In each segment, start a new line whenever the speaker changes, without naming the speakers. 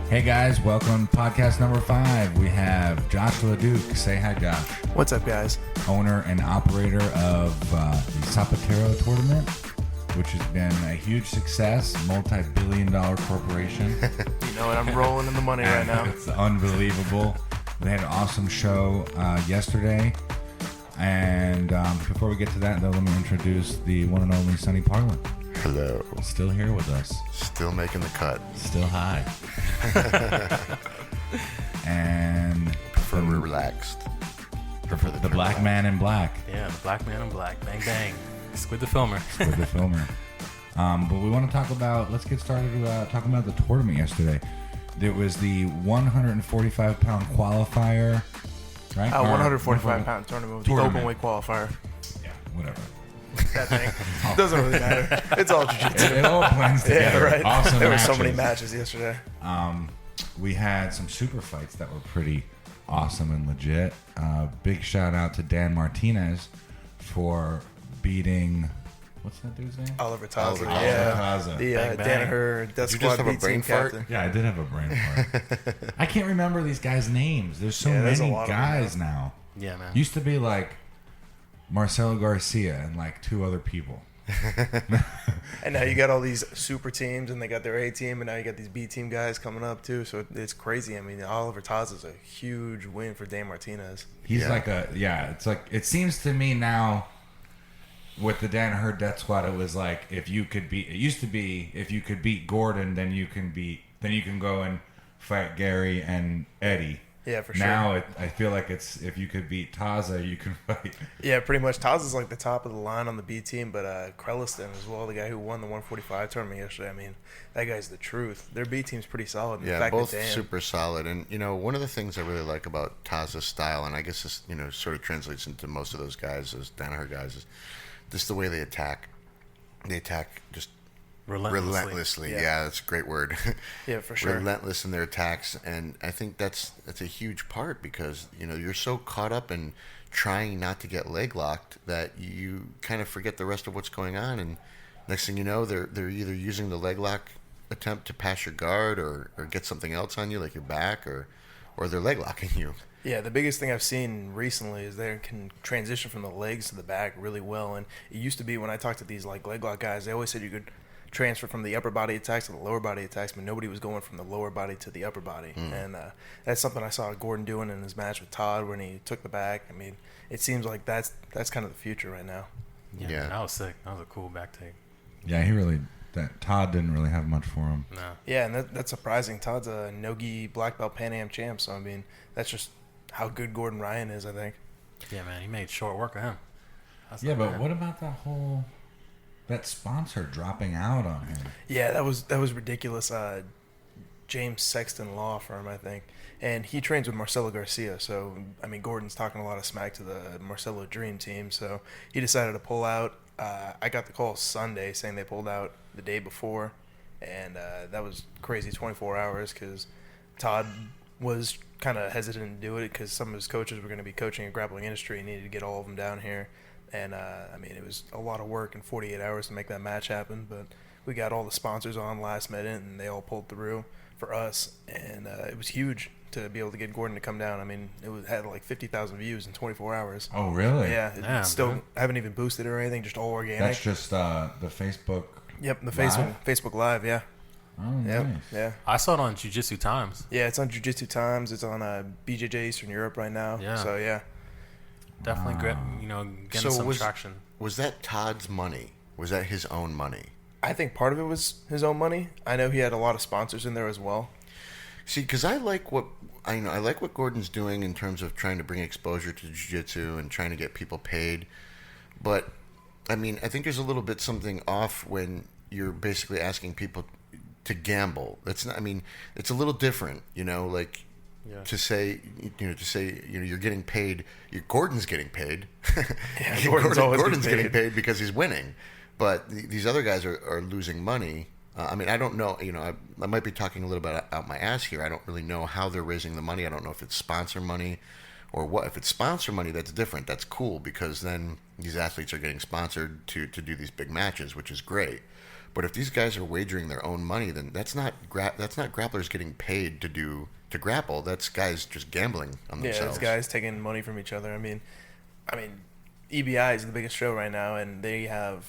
Hey guys, welcome to podcast number 5. We have Josh Leduc. Say hi, Josh.
What's up, guys?
Owner and operator of the Sapateiro tournament, which has been a huge success, multi-billion-dollar corporation.
You know what? I'm rolling in the money right now.
It's unbelievable. We had an awesome show yesterday. And before we get to that, though, let me introduce the one and only Sonny Parlin.
Hello.
Still here with us.
Still making the cut.
Still high. And
Prefer relaxed.
Prefer the black man in black.
Yeah, the black man in black. Bang, bang. Squid the Filmer.
Squid the Filmer. But we want to talk about, let's get started talking about the tournament yesterday. There was the 145-pound qualifier, right?
145-pound tournament with the open weight qualifier.
Yeah, whatever.
That thing. Doesn't really matter. It's all jiu-jitsu.
It all blends together.
Yeah, right.
Awesome
There were
matches.
so many matches yesterday.
We had some super fights that were pretty awesome and legit. Big shout out to Dan Martinez for beating, what's that dude's name?
Oliver Taza.
Oliver
Yeah.
Taza.
The
Bang, bang.
Danaher Death
Did you
Squad
just have a
B
brain
team
fart?
captain.
Yeah, I did have a brain fart. I can't remember these guys' names. There's so
There's a
many
lot of them
guys now.
Yeah, man.
Used to be like Marcelo Garcia and like 2 other people.
And now you got all these super teams, and they got their A team, and now you got these B team guys coming up too. So it's crazy. I mean, Oliver Taza is a huge win for Dan Martinez.
He's
Yeah.
like it's like, it seems to me now with the Danaher Death Squad, it was like it used to be if you could beat Gordon, then you can go and fight Gary and Eddie.
Yeah, for sure.
Now I feel like it's if you could beat Taza, you can fight.
Yeah, pretty much. Taza's like the top of the line on the B team, but Krelliston as well, the guy who won the 145 tournament yesterday. I mean, that guy's the truth. Their B team's pretty solid. In
Yeah,
fact,
both
Dan,
super solid. And, one of the things I really like about Taza's style, and I guess this, sort of translates into most of those guys, those Danaher guys, is just the way they attack. They attack just relentlessly. Yeah, that's a great word.
Yeah, for sure.
Relentless in their attacks, and I think that's a huge part because you're so caught up in trying not to get leg locked that you kind of forget the rest of what's going on, and next thing you know, they're either using the leg lock attempt to pass your guard or get something else on you like your back or they're leg locking you.
Yeah, the biggest thing I've seen recently is they can transition from the legs to the back really well. And it used to be when I talked to these like leg lock guys, they always said you could transfer from the upper body attacks to the lower body attacks, but nobody was going from the lower body to the upper body. And that's something I saw Gordon doing in his match with Todd when he took the back. I mean, it seems like that's kind of the future right now.
Yeah,
Yeah.
man, that was sick. That was a cool back take.
Yeah, Todd didn't really have much for him.
No.
Yeah, and that's surprising. Todd's a no-gi black belt Pan Am champ, so I mean, that's just how good Gordon Ryan is, I think.
Yeah, man, he made short work of him.
Yeah, but what about that sponsor dropping out on him?
Yeah, that was ridiculous. James Sexton Law Firm, I think, and he trains with Marcelo Garcia. So I mean, Gordon's talking a lot of smack to the Marcelo Dream Team. So he decided to pull out. I got the call Sunday saying they pulled out the day before, and that was crazy. 24 hours because Todd was kind of hesitant to do it because some of his coaches were going to be coaching a grappling industry and needed to get all of them down here. And, I mean, it was a lot of work in 48 hours to make that match happen. But we got all the sponsors on last minute, and they all pulled through for us. And it was huge to be able to get Gordon to come down. I mean, had like 50,000 views in 24 hours.
Oh, really?
Yeah.
Damn,
still
dude.
haven't even boosted or anything, just all organic.
That's just the Facebook.
Yep, the
Live?
Facebook Live, yeah.
Oh,
Yep,
nice.
yeah.
I saw it on Jiu-Jitsu Times.
Yeah, it's on Jiu-Jitsu Times. It's on BJJ Eastern Europe right now.
Yeah.
So, yeah.
Definitely, getting some traction.
Was that Todd's money? Was that his own money?
I think part of it was his own money. I know he had a lot of sponsors in there as well.
See, because I like what Gordon's doing in terms of trying to bring exposure to jiu-jitsu and trying to get people paid. But I mean, I think there's a little bit something off when you're basically asking people to gamble. That's not. I mean, it's a little different, like.
Yeah.
To say you're getting paid. Gordon's getting paid.
Yeah, Gordon's
getting paid because he's winning, but these other guys are losing money. I mean, I don't know. I might be talking a little bit out my ass here. I don't really know how they're raising the money. I don't know if it's sponsor money or what. If it's sponsor money, that's different. That's cool because then these athletes are getting sponsored to do these big matches, which is great. But if these guys are wagering their own money, then that's not grapplers getting paid to grapple. That's guys just gambling on themselves.
Yeah, it's guys taking money from each other. I mean, EBI is the biggest show right now, and they have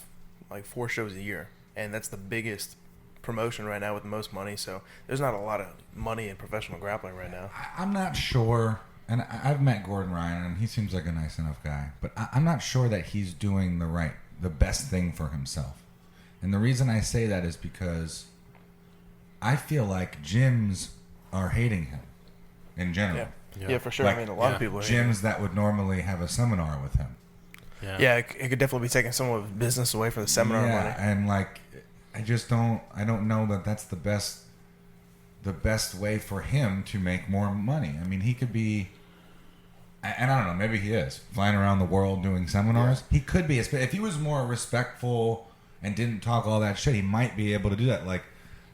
like 4 shows a year, and that's the biggest promotion right now with the most money. So there's not a lot of money in professional grappling right now.
I'm not sure, and I've met Gordon Ryan, and he seems like a nice enough guy, but I'm not sure that he's doing the best thing for himself. And the reason I say that is because I feel like gyms are hating him in general.
Yeah, for sure.
Like,
I mean, a lot of people are hating him.
Gyms that would normally have a seminar with him.
Yeah, it could definitely be taking some of his business away from the seminar money.
And like, I don't know that that's the best way for him to make more money. I mean, he could be, and I don't know, maybe he is flying around the world doing seminars. Yeah. He could be, if he was more respectful and didn't talk all that shit, he might be able to do that. Like,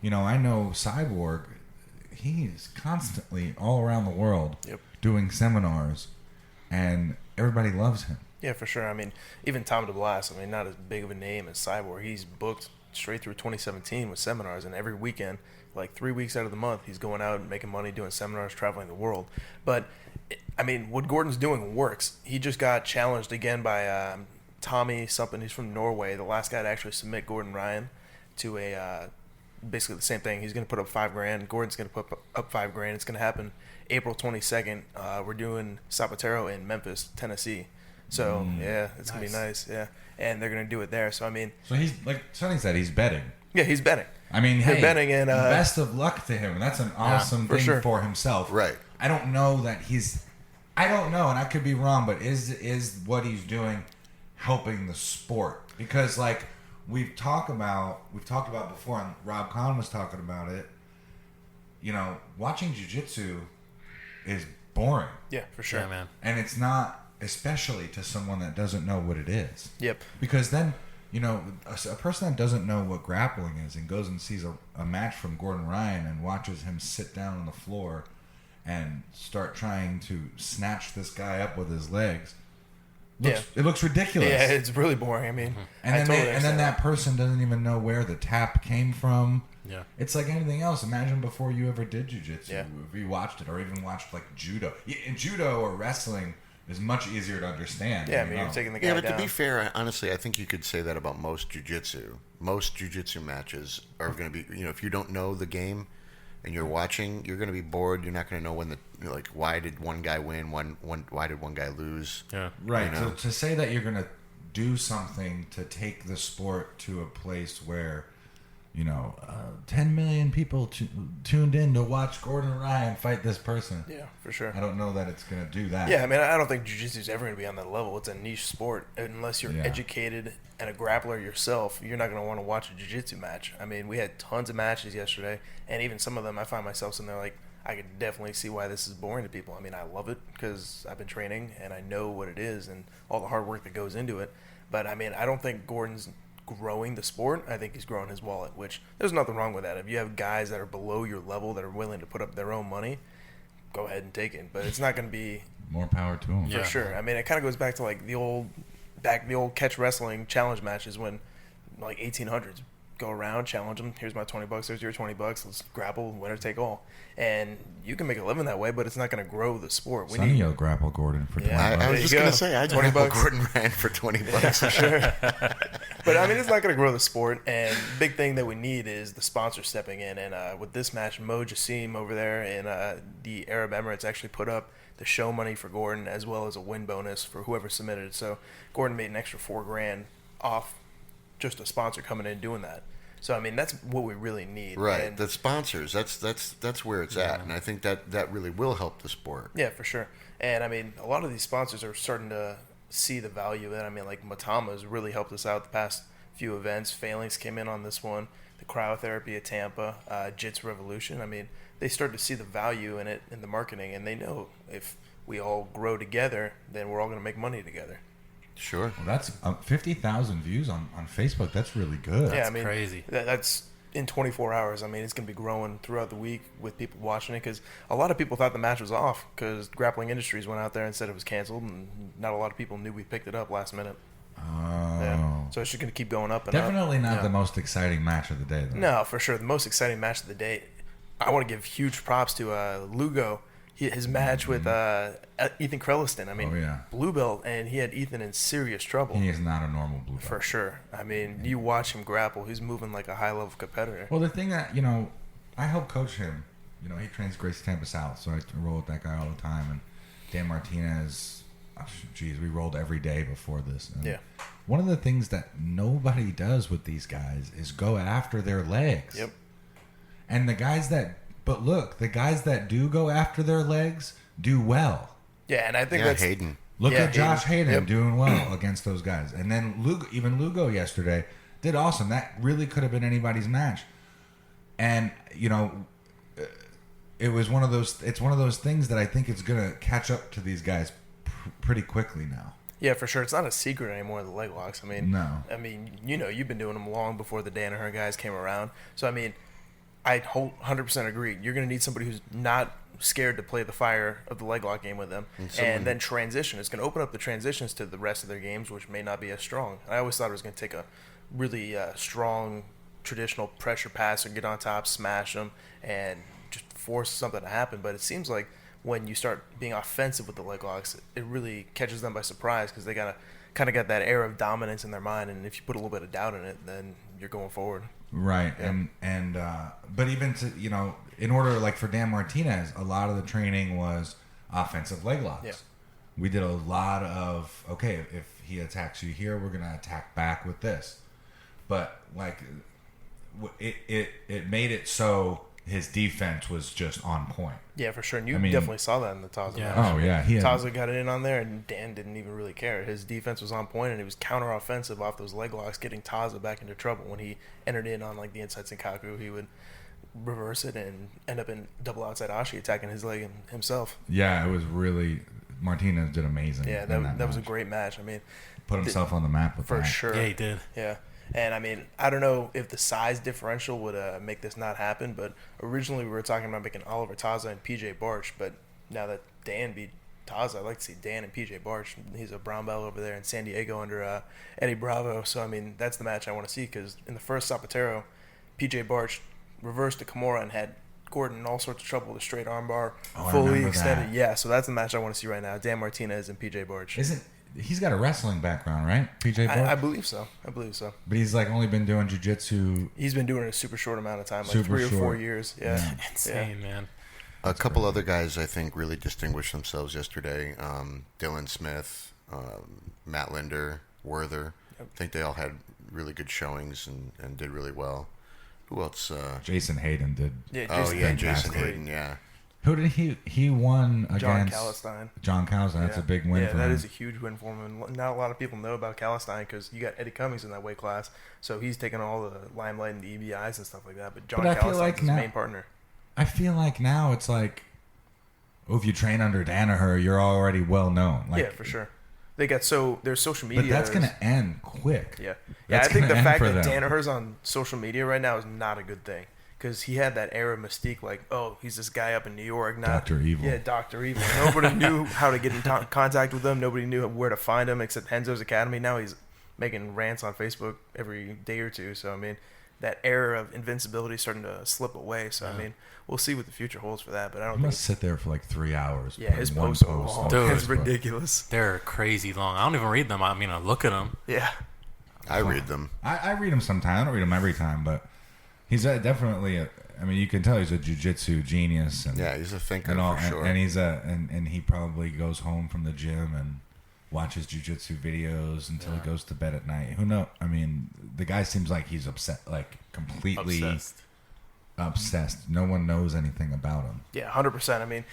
I know Cyborg, he's constantly all around the world doing seminars, and everybody loves him.
Yeah, for sure. I mean, even Tom DeBlas, not as big of a name as Cyborg. He's booked straight through 2017 with seminars, and every weekend, like 3 weeks out of the month, he's going out and making money doing seminars, traveling the world. But, what Gordon's doing works. He just got challenged again by Tommy something. He's from Norway, the last guy to actually submit Gordon Ryan to a basically the same thing. He's going to put up $5,000. Gordon's going to put up $5,000. It's going to happen April 22nd. We're doing Sapateiro in Memphis, Tennessee. So it's gonna be nice. Yeah, and they're gonna do it there. So
so he's like Sonny said, he's betting.
Yeah, he's betting.
They're
betting, and
best of luck to him. That's an awesome thing for himself.
Right.
I don't know that I don't know, and I could be wrong, but is what he's doing helping the sport? Because like we've talked about before, and Rob Kahn was talking about it. Watching jiu-jitsu is boring.
Yeah, for sure,
man.
And it's not. Especially to someone that doesn't know what it is.
Yep.
Because then, a person that doesn't know what grappling is and goes and sees a match from Gordon Ryan and watches him sit down on the floor and start trying to snatch this guy up with his legs. It looks ridiculous.
Yeah, it's really boring.
And then that person doesn't even know where the tap came from.
Yeah.
It's like anything else. Imagine before you ever did jiu-jitsu,
if
you watched it, or even watched like judo. In judo or wrestling, is much easier to understand.
Yeah, you're taking the guy down.
Yeah, but to be fair, honestly, I think you could say that about most jiu-jitsu. Most jiu-jitsu matches are going to be, if you don't know the game and you're watching, you're going to be bored. You're not going to know why did one guy win, why did one guy lose.
Yeah.
Right. So to say that you're going to do something to take the sport to a place where 10 million people tuned in to watch Gordon Ryan fight this person.
Yeah, for sure.
I don't know that it's going to do that.
Yeah, I don't think jiu-jitsu is ever going to be on that level. It's a niche sport. Unless you're educated and a grappler yourself, you're not going to want to watch a jiu-jitsu match. We had tons of matches yesterday, and even some of them, I find myself sitting there like, I could definitely see why this is boring to people. I love it because I've been training, and I know what it is and all the hard work that goes into it. But, I don't think Gordon's growing the sport. I think he's growing his wallet, which there's nothing wrong with that. If you have guys that are below your level that are willing to put up their own money, go ahead and take it. But it's not going to be
more power to them.
For sure. It kind of goes back to like the old catch wrestling challenge matches when like 1800s go around, challenge them. Here's my $20. There's your $20. Let's grapple, winner take all. And you can make a living that way, but it's not going to grow the sport.
Sonny will grapple Gordon for $20.
I was just going to say, I'd grapple Gordon Ryan for $20 for
sure. But it's not going to grow the sport. And big thing that we need is the sponsor stepping in. And with this match, Mo Jassim over there in the Arab Emirates actually put up the show money for Gordon as well as a win bonus for whoever submitted it. So Gordon made an extra $4,000 off just a sponsor coming in doing that. So that's what we really need.
Right, and the sponsors. That's where it's at, and I think that really will help the sport.
Yeah, for sure. And a lot of these sponsors are starting to see the value of it. Like Matama's really helped us out the past few events. Phalanx came in on this one. The cryotherapy at Tampa, Jits Revolution. They start to see the value in it in the marketing, and they know if we all grow together, then we're all going to make money together.
Sure.
Well, that's 50,000 views on Facebook. That's really good.
Yeah,
that's crazy.
That's in 24 hours. It's going to be growing throughout the week with people watching it because a lot of people thought the match was off because Grappling Industries went out there and said it was canceled, and not a lot of people knew we picked it up last minute.
Oh.
Yeah. So it's just going to keep going up and
Definitely
up.
not the most exciting match of the day, though.
No, for sure. The most exciting match of the day. I want to give huge props to Lugo. His match with Ethan Krelliston. I mean, blue belt, and he had Ethan in serious trouble.
He is not a normal blue belt.
For sure. I mean, you watch him grapple, he's moving like a high-level competitor.
Well, the thing that, I help coach him. He trains Gracie Tampa South, so I roll with that guy all the time. And Dan Martinez, we rolled every day before this. And one of the things that nobody does with these guys is go after their legs.
Yep.
And the guys that do go after their legs do well.
Yeah, and I think that's
Hayden.
Look at Josh Hayden doing well against those guys. And then Lugo yesterday did awesome. That really could have been anybody's match. And, it's one of those things that I think it's going to catch up to these guys pretty quickly now.
Yeah, for sure. It's not a secret anymore, the leg locks. I mean,
no.
You've been doing them long before the Danaher guys came around. So, I mean, I 100% agree. You're going to need somebody who's not scared to play the fire of the leg lock game with them. And then transition. It's going to open up the transitions to the rest of their games, which may not be as strong. I always thought it was going to take a really strong, traditional pressure passer, get on top, smash them, and just force something to happen. But it seems like when you start being offensive with the leg locks, it really catches them by surprise because they got that air of dominance in their mind. And if you put a little bit of doubt in it, then you're going forward.
Right. Yeah. But even to, in order, like for Dan Martinez, a lot of the training was offensive leg locks.
Yeah.
We did a lot of, okay, if he attacks you here, we're going to attack back with this. But like it made it so his defense was just on point.
Yeah, for sure. And you definitely saw that in the Taza match.
Oh, yeah.
Taza got it in on there, and Dan didn't even really care. His defense was on point, and he was counter-offensive off those leg locks, getting Taza back into trouble. When he entered in on like the inside Senkaku, he would reverse it and end up in double outside Ashi, attacking his leg himself.
Yeah, it was really... Martinez did amazing.
Yeah, that was a great match. I mean...
Put himself on the map with
for
that.
sure.
Yeah, he did.
Yeah. And, I mean, I don't know if the size differential would make this not happen, but originally we were talking about making Oliver Taza and PJ Barch, but now that Dan beat Taza, I'd like to see Dan and PJ Barch. He's a brown belt over there in San Diego under Eddie Bravo, so, I mean, that's the match I want to see because in the first Sapateiro, PJ Barch reversed the Kimura and had Gordon in all sorts of trouble with a straight armbar, fully extended. That. Yeah, so that's the match I want to see right now, Dan Martinez and PJ Barch.
He's got a wrestling background, right? PJ Barch?
I believe so.
But he's like only been doing jiu-jitsu.
He's been doing it a super short amount of time, like 3 or 4 years. Yeah.
Insane, man.
A couple other guys I think really distinguished themselves yesterday. Dylan Smith, Matt Linder, Werther. I think they all had really good showings and did really well. Who else?
Jason Hayden did.
Yeah,
Jason Hayden, yeah.
Who did he won against?
John Calistine.
John Calistine. That's a big win for him.
Yeah, that is a huge win for him. And not a lot of people know about Calistine because you got Eddie Cummings in that weight class, so he's taking all the limelight and the EBIs and stuff like that. But John Calistine's his main partner.
I feel like now it's like, if you train under Danaher, you're already well known. Like,
yeah, for sure. They got their social media.
But that's going to end quick.
Yeah. I think the fact that Danaher's on social media right now is not a good thing. Because he had that air of mystique, like, oh, he's this guy up in New York.
Dr. Evil.
Yeah, Dr. Evil. Nobody knew how to get in contact with him. Nobody knew where to find him except Henzo's Academy. Now he's making rants on Facebook every day or two. So, I mean, that air of invincibility is starting to slip away. So, I mean, we'll see what the future holds for that. But I don't think...
sit there for like 3 hours.
Yeah, his posts are long.
Dude,
it's ridiculous.
They're crazy long. I don't even read them. I mean, I look at them.
Yeah.
I read them.
I read them sometimes. I don't read them every time, but he's definitely you can tell he's a jiu-jitsu genius. And,
yeah, he's a thinker
for
sure.
And he's and he probably goes home from the gym and watches jiu-jitsu videos until he goes to bed at night. Who knows? I mean, the guy seems like he's completely obsessed. No one knows anything about him.
Yeah, 100%. I mean,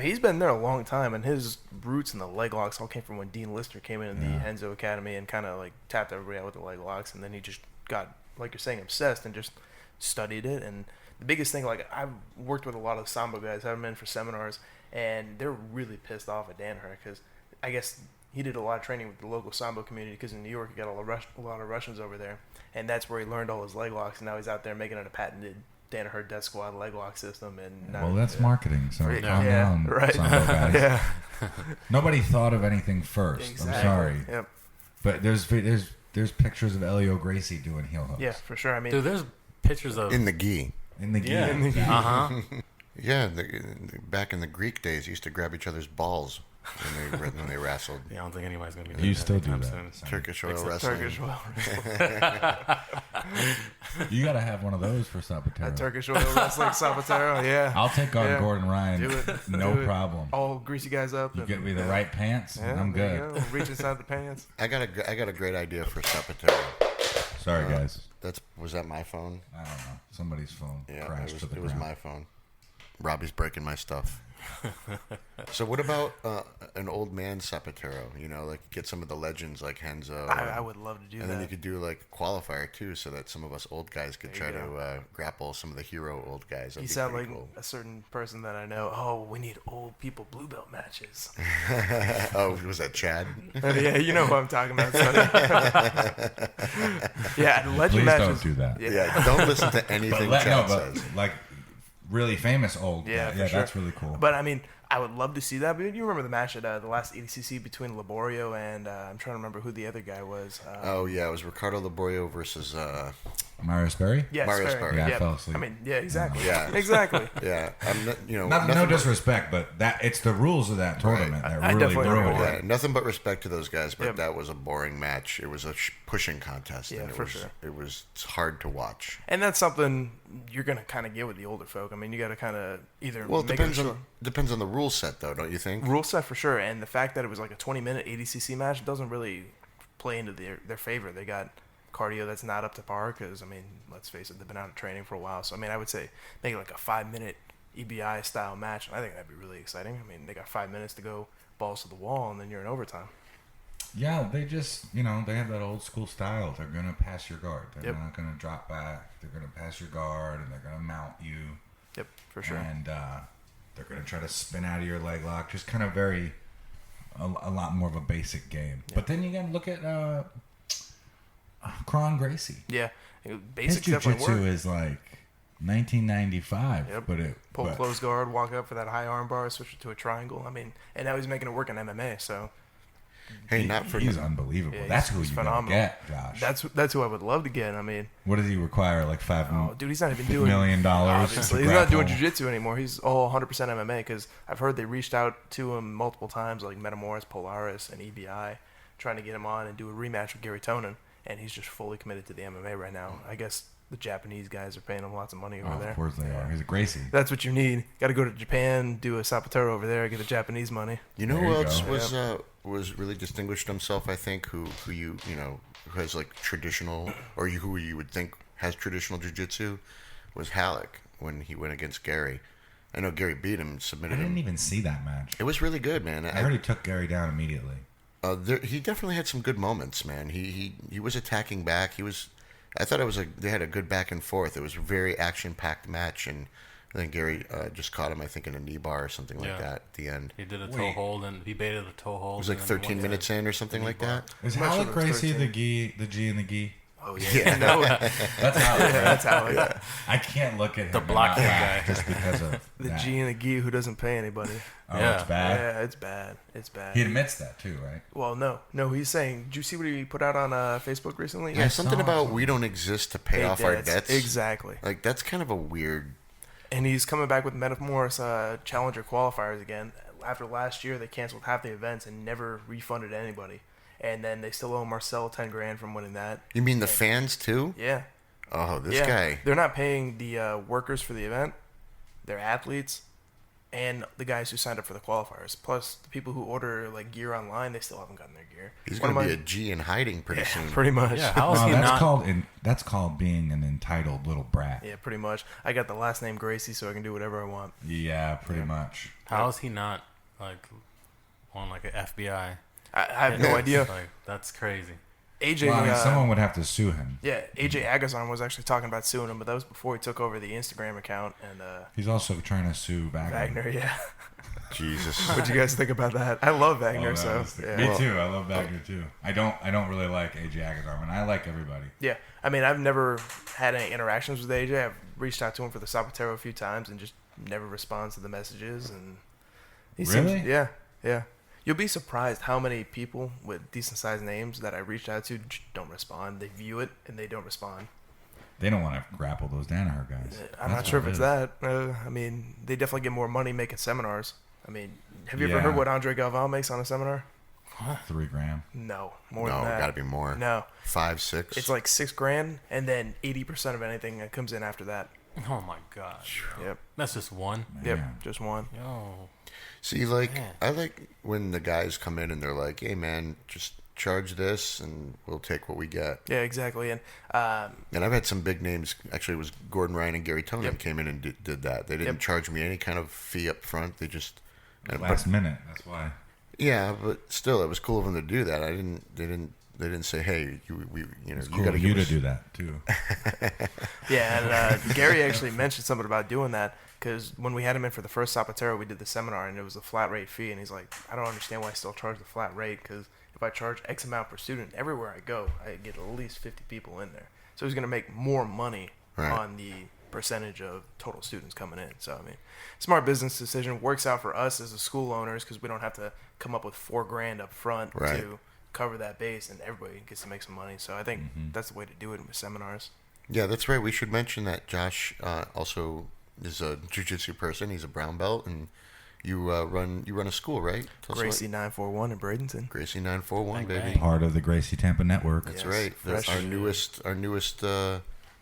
he's been there a long time, and his roots in the leg locks all came from when Dean Lister came in the Henzo Academy and kind of like tapped everybody out with the leg locks, and then he just got, like you're saying, obsessed and just studied it. And the biggest thing, like, I've worked with a lot of Sambo guys, I've been in for seminars, and they're really pissed off at Danaher because I guess he did a lot of training with the local Sambo community because in New York you got a lot of Russians over there, and that's where he learned all his leg locks, and now he's out there making it a patented Danaher Death Squad leg lock system. And
that's marketing, so calm down,
right.
Sambo guys.
Yeah.
Nobody thought of anything first.
Exactly.
I'm sorry.
Yep.
But there's pictures of Elio Gracie doing heel hooks.
Yeah, for sure. I mean,
Dude, there's pictures of
In the gi.
In the gi.
yeah.
Yeah, back in the Greek days, you used to grab each other's balls when they wrestled.
Yeah, I don't think anybody's gonna be doing
You
that
still do
anytime
that.
soon.
Turkish oil
Except
wrestling.
Turkish oil.
You gotta have one of those for Sapateiro.
Turkish oil wrestling Sapateiro. Yeah.
I'll take on
Yeah.
Gordon Ryan.
Do it.
No
Do it.
problem.
All greasy guys up.
You
and-
get me the right pants,
Yeah,
I'm
there
good.
you go. Reach inside the pants.
I got a great idea for Sapateiro.
Sorry, guys.
Was that my phone?
I don't know. Somebody's phone
Yeah,
crashed to the
it was
ground.
my phone. Robbie's breaking my stuff. So what about an old man Sapateiro? You know, like get some of the legends like Henzo.
I would love to do
And
that.
then you could do like a qualifier too, so that some of us old guys could
There
try
you
to grapple some of the hero old guys. That'd
You
be
sound
pretty
like
cool.
a certain person that I know. Oh, we need old people blue belt matches.
Oh, was that Chad?
Yeah, you know who I'm talking about. Sonny. Yeah, legend
Please
matches.
Oh,
don't do that.
Yeah, don't listen to anything Chad says.
Like really famous old.
Yeah,
guy.
for
Yeah,
sure.
that's really cool.
But I mean, I would love to see that. But you remember the match at the last ADCC between Laborio and I'm trying to remember who the other guy was.
Oh yeah, it was Ricardo Laborio versus
Mario Sperry?
Yeah,
Mario
Sperry.
Sperry.
Yeah, I fell asleep.
I mean, yeah, exactly.
Yeah.
exactly.
yeah. I'm not,
No
nothing but-
disrespect, but it's the rules of that tournament that
I
really
definitely
ruined
remember
it.
Yeah, nothing but respect to those guys, but
Yep.
that was a boring match. It was a pushing contest,
Yeah,
and
for sure.
it's hard to watch.
And that's something you're gonna kind of get with the older folk. I mean, you got to kind of either
Well, it
make
depends
it
on depends on the rule set, though, don't you think?
rule set for sure, and the fact that it was like a 20-minute ADCC match doesn't really play into their favor. They got cardio that's not up to par because, I mean, let's face it, they've been out of training for a while. So, I mean, I would say make it like a 5-minute EBI style match, and I think that'd be really exciting. I mean, they got 5 minutes to go balls to the wall, and then you're in overtime.
Yeah, they just, they have that old school style. They're going to pass your guard. They're
Yep.
not going to drop back. They're going to pass your guard, and they're going to mount you.
Yep, for sure.
And they're going to try to spin out of your leg lock. Just kind of a lot more of a basic game. But then you got to look at Kron Gracie.
Yeah,
His
basics definitely
jiu-jitsu
work.
is like 1995.
Yep.
But
Pull close guard, walk up for that high arm bar, switch it to a triangle. I mean, and now he's making it work in MMA. So
Hey, not for
he's unbelievable.
Yeah,
That's
he's
who you gotta
phenomenal.
get, Josh.
that's who I would love to get. I mean,
What does he require? Like
oh, dude, he's not even doing
$1 million.
Obviously, he's not doing
jiu-jitsu.
jiu-jitsu anymore. He's all 100% MMA because I've heard they reached out to him multiple times, like Metamoris, Polaris, and EBI, trying to get him on and do a rematch with Gary Tonin, and he's just fully committed to the MMA right now. I guess the Japanese guys are paying him lots of money over
Oh,
there.
of course they are. He's a Gracie.
That's what you need. Got to go to Japan, do a Sapateiro over there, get the Japanese money.
You know
There
who
you
else
go.
was really distinguished himself? I think who who has like traditional who you would think has traditional jiu-jitsu was Halleck when he went against Gary. I know Gary beat him,
I
submitted
didn't
him.
even see that match.
It was really good, man.
I heard he took Gary down immediately.
He definitely had some good moments, man. He was attacking back. I thought they had a good back and forth. It was a very action-packed match, and I think Gary just caught him, I think, in a knee bar or something like
Yeah.
that at the end.
He did a toe
Wait.
hold and he baited a toe hold.
It was like
and then
13
went
minutes
to
in or something
knee
like
bar.
that.
Is
I'm not sure
Halleck
if it's
Gracie
13.
the G and the gi?
Oh yeah,
Yeah.
no,
That's Halleck.
yeah, that's how it.
I can't look at him
The
and
block
not
kick
laugh
guy.
just because of
The
that.
G and the gi who doesn't pay anybody.
Oh,
Yeah.
it's bad.
Yeah, it's bad. It's bad.
He admits that too, right?
Well, no. He's saying. Did you see what he put out on Facebook recently?
Yeah, something
saw
about
something.
we don't exist to pay
Pay
off our debts.
Exactly.
Like that's kind of a weird.
And he's coming back with Metamoris Challenger qualifiers again. After last year, they canceled half the events and never refunded anybody. And then they still owe Marcel $10,000 from winning that.
You mean the fans too?
Yeah.
Oh, this
yeah.
guy.
They're not paying the workers for the event, their athletes, and the guys who signed up for the qualifiers. Plus, the people who order like gear online, they still haven't gotten their gear.
He's
One
going
of
to be
my-
a G in hiding pretty soon.
pretty much.
Yeah, how is
No,
he
that's
not?
that's called being an entitled little brat.
Yeah, pretty much. I got the last name Gracie, so I can do whatever I want.
Yeah, pretty much.
How is he not like on like an FBI?
I have no idea.
Like that's crazy.
AJ,
Well, I mean, someone would have to sue him.
yeah, AJ Agazon was actually talking about suing him, but that was before he took over the Instagram account and
He's also trying to sue Wagner.
Wagner. Yeah,
Jesus.
what do you guys think about that? I love
Oh,
Wagner,
that
so
was the-
yeah.
Me too. I love Wagner too. I don't really like AJ Agazarm, and I like everybody.
Yeah, I mean, I've never had any interactions with AJ. I've reached out to him for the Sapateiro a few times and just never responds to the messages. And he
Really?
seems, yeah. You'll be surprised how many people with decent sized names that I reached out to don't respond. They view it and they don't respond.
They don't want to grapple those Danaher guys.
I'm
That's
not sure
what
if
it
it's
is.
that. I mean, they definitely get more money making seminars. I mean, have you ever
Yeah.
heard what Andre Galvao makes on a seminar?
$3,000.
No, more
No,
than that.
gotta be more.
No,
5, 6.
it's like $6,000, and then 80% of anything that comes in after that.
Oh my gosh.
Yep,
That's just one.
yep,
Man.
just one.
Yo.
See, like,
Man.
I like when the guys come in and they're like, hey, man, just charge this and we'll take what we get.
Yeah, exactly. And
And I've had some big names. Actually, it was Gordon Ryan and Gary Tonin
Yep.
came in and did that. They didn't
Yep.
charge me any kind of fee up front. They just...
Last minute. That's why.
Yeah, but still, it was cool of them to do that. They didn't say, "Hey, you
It's
you
cool
got
of you
give
to
us."
do that too.
yeah, and Gary actually mentioned something about doing that because when we had him in for the first Sapateiro, we did the seminar and it was a flat rate fee, and he's like, I don't understand why I still charge the flat rate because if I charge X amount per student, everywhere I go, I get at least 50 people in there. So he's going to make more money
Right.
on the percentage of total students coming in. So, I mean, smart business decision, works out for us as the school owners because we don't have to come up with $4,000 up front
Right.
to cover that base, and everybody gets to make some money. So I think that's the way to do it with seminars.
Yeah, that's right. We should mention that Josh also is a jiu-jitsu person. He's a brown belt, and you run a school, right? Tell us what-
Gracie 941 in Bradenton.
Gracie 941,
Bang,
baby.
bang.
Part of the Gracie Tampa Network.
That's
Yes,
right. That's
fresh.
our newest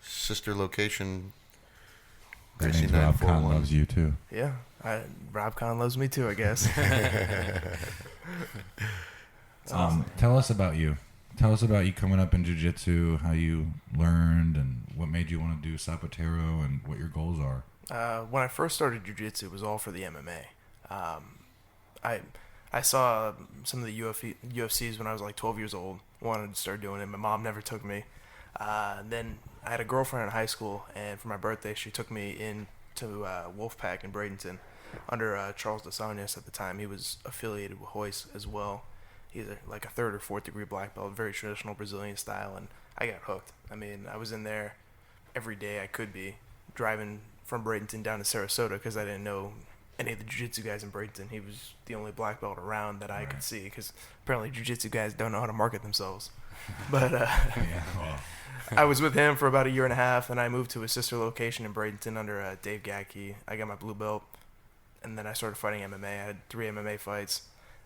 sister location.
That
Gracie
means Rob Kahn
941.
loves you too.
Yeah, Rob Kahn loves me too, I guess.
Tell us about you. Tell us about you coming up in jiu-jitsu, how you learned, and what made you want to do Sapateiro, and what your goals are.
When I first started jiu-jitsu, it was all for the MMA. I saw some of the UFCs when I was like 12 years old. Wanted to start doing it. My mom never took me. Then I had a girlfriend in high school, and for my birthday, she took me into Wolfpack in Bradenton under Charles DeSantis at the time. He was affiliated with Hoist as well. He's like a 3rd or 4th degree black belt, very traditional Brazilian style, and I got hooked. I mean, I was in there every day I could be, driving from Bradenton down to Sarasota because I didn't know any of the jiu-jitsu guys in Bradenton. He was the only black belt around that I could see because apparently jiu-jitsu guys don't know how to market themselves. But
Yeah, well,
I was with him for about a year and a half, and I moved to his sister location in Bradenton under Dave Gattke. I got my blue belt, and then I started fighting MMA. I had 3 MMA fights,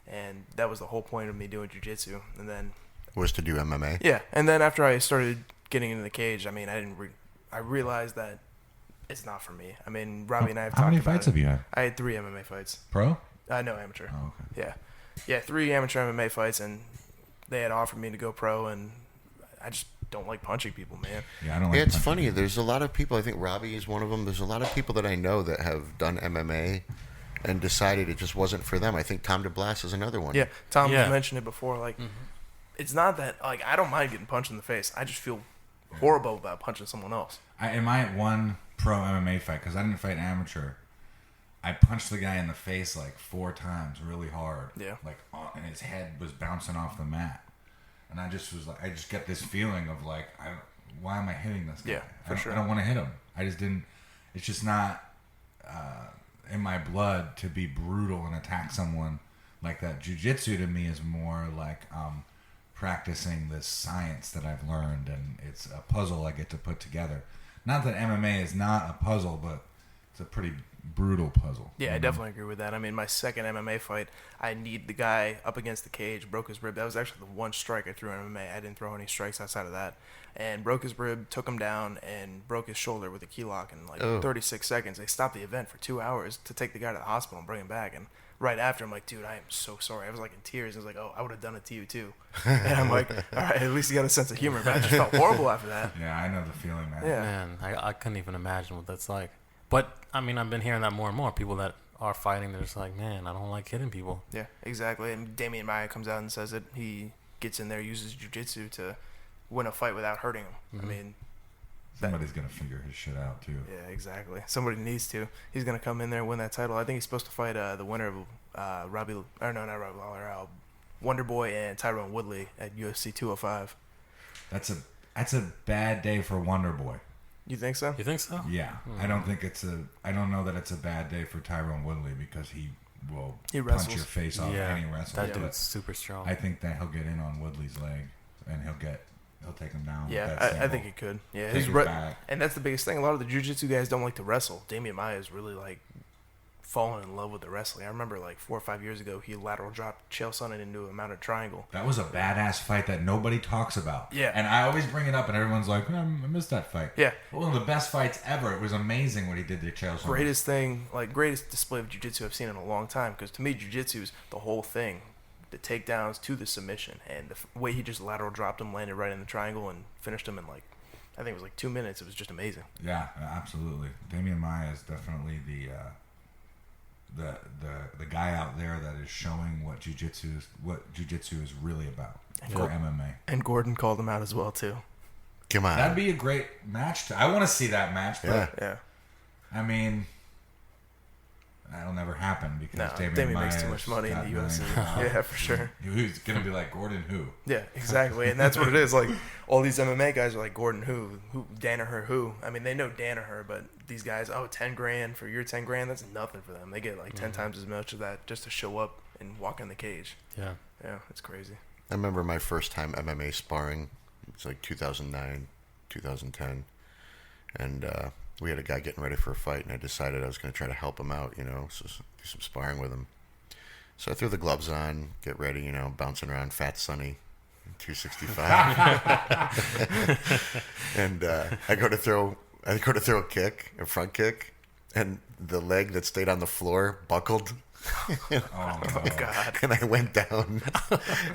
and that was the whole point of me doing jiu-jitsu. And then,
Was to do MMA.
yeah, and then after I started getting into the cage, I mean, I realized that it's not for me. I mean, Robbie and I have talked
how many
about
fights
it.
have you had?
I had 3 MMA fights.
Pro?
No, amateur.
Oh, okay.
Yeah, 3 amateur MMA fights, and they had offered me to go pro, and I just don't like punching people, man.
Yeah, I don't like
Yeah, it's
punching
funny.
people.
There's a lot of people. I think Robbie is one of them. There's a lot of people that I know that have done MMA and decided it just wasn't for them. I think Tom DeBlas is another one.
Yeah, Tom
Yeah.
mentioned it before. Like, it's not that like I don't mind getting punched in the face. I just feel horrible about punching someone else.
In my one pro MMA fight, because I didn't fight amateur, I punched the guy in the face like 4 times really hard.
Yeah.
Like, and his head was bouncing off the mat. And I just was like, I just get this feeling of like, why am I hitting this guy?
Yeah, for sure.
I don't want to hit him. I just didn't. It's just not in my blood to be brutal and attack someone like that. Jiu-jitsu to me is more like practicing this science that I've learned, and it's a puzzle I get to put together. Not that MMA is not a puzzle, but it's a pretty brutal puzzle.
Yeah,
you
I
know?
definitely agree with that. I mean, my second MMA fight, I kneed the guy up against the cage, broke his rib. That was actually the one strike I threw in MMA. I didn't throw any strikes outside of that. And broke his rib, took him down, and broke his shoulder with a key lock in like
Oh.
36 seconds. They stopped the event for 2 hours to take the guy to the hospital and bring him back. And right after, I'm like, dude, I am so sorry. I was like in tears. I was like, oh, I would have done it to you too. And I'm like, all right, at least you got a sense of humor. But I just felt horrible after that.
Yeah, I know the feeling, man.
Yeah.
Man, I couldn't even imagine what that's like. But, I mean, I've been hearing that more and more. People that are fighting, they're just like, man, I don't like hitting people.
Yeah, exactly. And Damian Maia comes out and says that he gets in there, uses jiu-jitsu to win a fight without hurting him. I mean,
Somebody's gonna figure his shit out too.
yeah, exactly. Somebody needs to. He's gonna come in there and win that title. I think he's supposed to fight the winner of Wonder Boy and Tyrone Woodley at UFC 205.
That's a bad day for Wonder Boy.
You think so?
You think so?
Yeah, I don't think I don't know that it's a bad day for Tyrone Woodley because he
He
punch
wrestles.
your face off any wrestler.
That
But
dude's super strong.
I think that he'll get in on Woodley's leg, and he'll take him down.
Yeah,
with that
I think he could. Yeah,
Take
his
his
re-
back.
and that's the biggest thing. A lot of the jiu-jitsu guys don't like to wrestle. Damian Maia is really like fallen in love with the wrestling. I remember like 4 or 5 years ago, he lateral dropped Chael Sonnen into a mounted triangle.
That was a badass fight that nobody talks about.
Yeah.
And I always bring it up, and everyone's like, I missed that fight.
Yeah.
One of the best fights ever. It was amazing what he did to Chael Sonnen.
Greatest display of jiu-jitsu I've seen in a long time. Because to me, jiu-jitsu is the whole thing. The takedowns to the submission. And the way he just lateral dropped him, landed right in the triangle, and finished him in like, I think it was like 2 minutes. It was just amazing.
Yeah, absolutely. Damian Maia is definitely the guy out there that is showing what jiu-jitsu is really about for MMA.
And Gordon called him out as well, too.
Come on.
That'd be a great match. I want to see that match, but
Yeah.
I mean, that'll never happen because
No, Damian makes too much money in the UFC. Yeah, for sure.
Who's gonna be like Gordon? Who?
Yeah, exactly. And that's what it is. Like, all these MMA guys are like, Gordon who? Danaher who? I mean, they know Danaher, but these guys, $10,000 for your $10,000, that's nothing for them. They get like 10 times as much of that just to show up and walk in the cage.
Yeah.
Yeah, it's crazy.
I remember my first time MMA sparring. It was like 2009, 2010. And we had a guy getting ready for a fight, and I decided I was going to try to help him out, so do some sparring with him. So I threw the gloves on, get ready, bouncing around Fat Sonny, 265. And I go to throw a kick, a front kick, and the leg that stayed on the floor buckled.
Oh
God.
And I went down.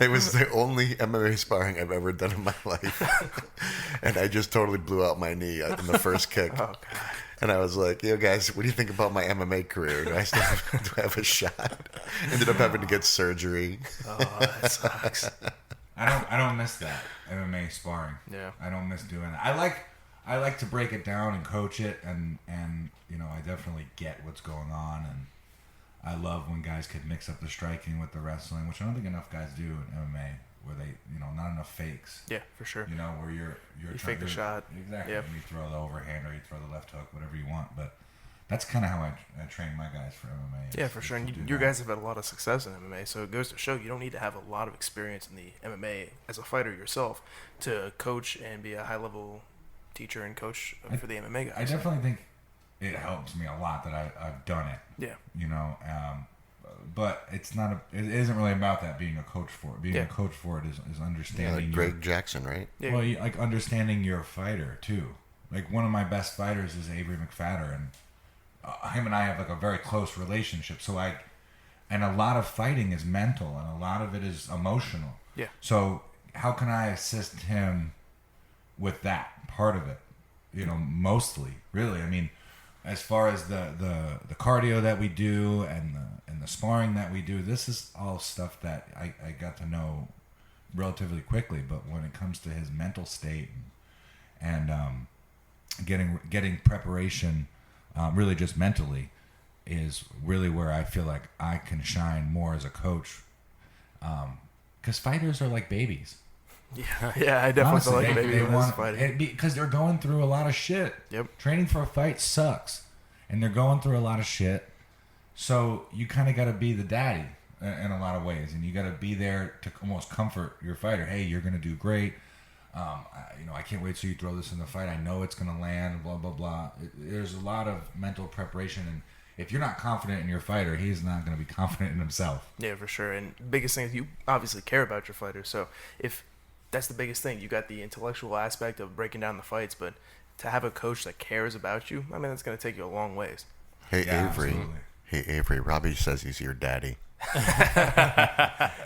It was the only MMA sparring I've ever done in my life. And I just totally blew out my knee in the first kick.
Oh, God.
And I was like, yo, guys, what do you think about my MMA career? Do I have a shot? Ended up having to get surgery.
Oh, that sucks.
I don't miss that MMA sparring.
Yeah.
I don't miss doing that. I like to break it down and coach it, and I definitely get what's going on, and I love when guys could mix up the striking with the wrestling, which I don't think enough guys do in MMA, where they, not enough fakes.
Yeah, for sure.
Where you're
You
trying
fake the
to,
shot.
Exactly.
Yep.
And you throw the overhand or you throw the left hook, whatever you want. But that's kind of how I train my guys for MMA.
Yeah, for sure. And your guys have had a lot of success in MMA, so it goes to show you don't need to have a lot of experience in the MMA as a fighter yourself to coach and be a high-level teacher and coach for the MMA guys.
I definitely think it helps me a lot that I've done it.
Yeah.
But it's not it isn't really about that being a coach for it. Being
Yeah.
a coach for it is
Yeah,
understanding
like Greg Jackson, right?
Yeah.
well, like understanding your fighter too. Like one of my best fighters is Avery McFadder, and him and I have like a very close relationship. So and a lot of fighting is mental, and a lot of it is emotional.
Yeah.
So how can I assist him with that part of it? Mostly, really. I mean, as far as the cardio that we do and the sparring that we do, this is all stuff that I got to know relatively quickly. But when it comes to his mental state and getting preparation, really just mentally, is really where I feel like I can shine more as a coach. Because fighters are like babies.
Yeah, I definitely
Honestly,
feel like
they
maybe
want
fighting.
because they're going through a lot of shit.
Yep.
Training for a fight sucks, and they're going through a lot of shit. So you kind of got to be the daddy in a lot of ways, and you got to be there to almost comfort your fighter. Hey, you're gonna do great. I can't wait till you throw this in the fight. I know it's gonna land. Blah blah blah. There's a lot of mental preparation, and if you're not confident in your fighter, he's not gonna be confident in himself.
Yeah, for sure. And the biggest thing is you obviously care about your fighter. So if that's the biggest thing, you got the intellectual aspect of breaking down the fights, but to have a coach that cares about you, I mean, that's going to take you a long ways.
Hey,
Yeah,
Avery.
absolutely.
Hey, Avery. Robbie says he's your daddy.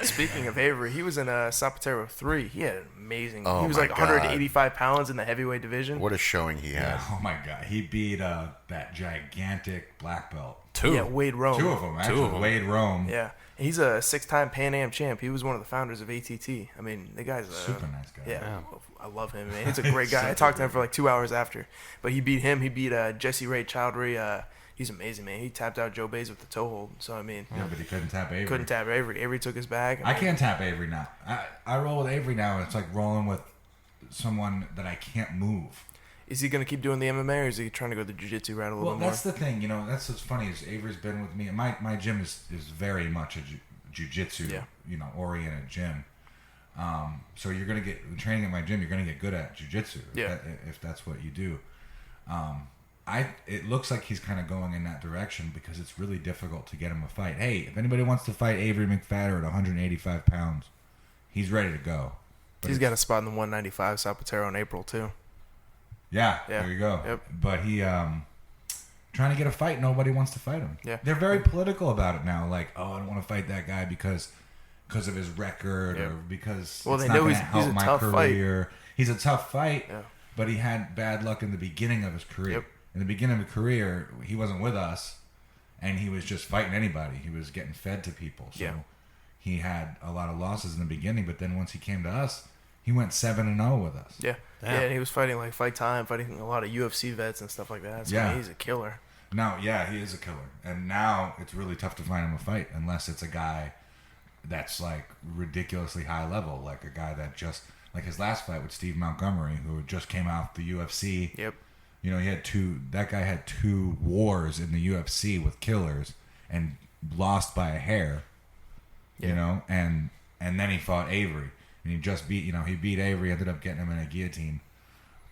Speaking of Avery, he was in Sapateiro 3. He had an amazing.
Oh
he was
my
like 185 pounds in the heavyweight division.
What a showing he had.
Oh my god, he beat that gigantic black belt.
Yeah, Wade Rome.
Two of them, actually. Wade Rome.
Yeah, he's a 6-time Pan Am champ. He was one of the founders of ATT. I mean, the guy's a
Super nice guy.
Yeah, I love him, man. He's a great guy. I talked to him for like 2 hours after, but he beat him. He beat Jesse Ray Chowdhury. He's amazing, man. He tapped out Joe Bays with the toe hold. So I mean,
Yeah, but he couldn't tap Avery.
couldn't tap Avery. Avery took his bag.
I can't tap Avery now. I roll with Avery now, and it's like rolling with someone that I can't move.
Is he going to keep doing the MMA, or is he trying to go the jiu-jitsu route a little bit more?
Well, that's the thing. That's what's funny is Avery's been with me. My gym is very much a jiu-jitsu, oriented gym. So you're going to get training at my gym. You're going to get good at jiu-jitsu if that's what you do. It looks like he's kind of going in that direction because it's really difficult to get him a fight. Hey, if anybody wants to fight Avery McFadder at 185 pounds, he's ready to go. But
he's got a spot in the 195 Sapateiro in April too.
Yeah, there you go.
Yep.
But he trying to get a fight. Nobody wants to fight him.
Yeah.
They're very political about it now. Like, I don't want to fight that guy because of his record or because
they
it's
know
not
he's
help
a
my
tough
career. He's a tough fight,
Yeah.
but he had bad luck in the beginning of his career.
Yep.
In the beginning of his career, he wasn't with us, and he was just fighting anybody. He was getting fed to people. So he had a lot of losses in the beginning, but then once he came to us, he went 7-0 with us.
Yeah.
Damn.
Yeah, and he was fighting like Fight Time, fighting a lot of UFC vets and stuff like that. So
Yeah.
he's a killer.
No, yeah, he is a killer. And now it's really tough to find him a fight unless it's a guy that's like ridiculously high level, like a guy that just like his last fight with Steve Montgomery, who just came out the UFC.
Yep.
He had that guy had 2 wars in the UFC with killers and lost by a hair. And then he fought Avery. And he just beat Avery, ended up getting him in a guillotine.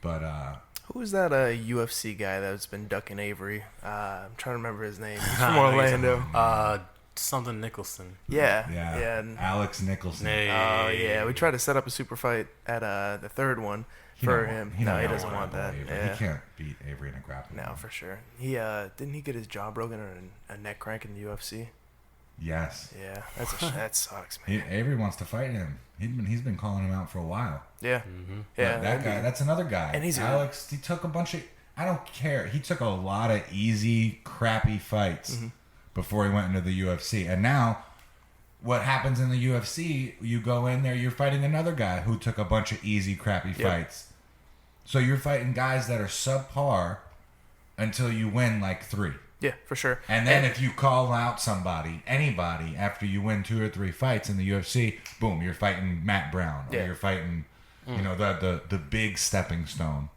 But
Who is that UFC guy that's been ducking Avery? I'm trying to remember his name. He's from
I know he's
Orlando.
Something Nicholson.
Yeah.
Alex Nicholson.
Hey.
Oh, yeah. We tried to set up a super fight at the third one for him.
He
No, he
don't
doesn't want that.
Avery.
Yeah.
He can't beat Avery in a grappling.
No, for sure. He didn't he get his jaw broken or a neck crank in the UFC?
Yes.
Yeah, that sucks, man.
Avery wants to fight him. He's been calling him out for a while.
Yeah,
Mm-hmm.
yeah.
But that guy, that's another guy.
And he's
Alex. He took a bunch of. I don't care. He took a lot of easy, crappy fights before he went into the UFC, and now. What happens in the UFC, you go in there, you're fighting another guy who took a bunch of easy, crappy fights. So you're fighting guys that are subpar until you win like 3.
Yeah, for sure.
And then if you call out anybody, after you win 2 or 3 fights in the UFC, boom, you're fighting Matt Brown. Or you're fighting, the big stepping stone.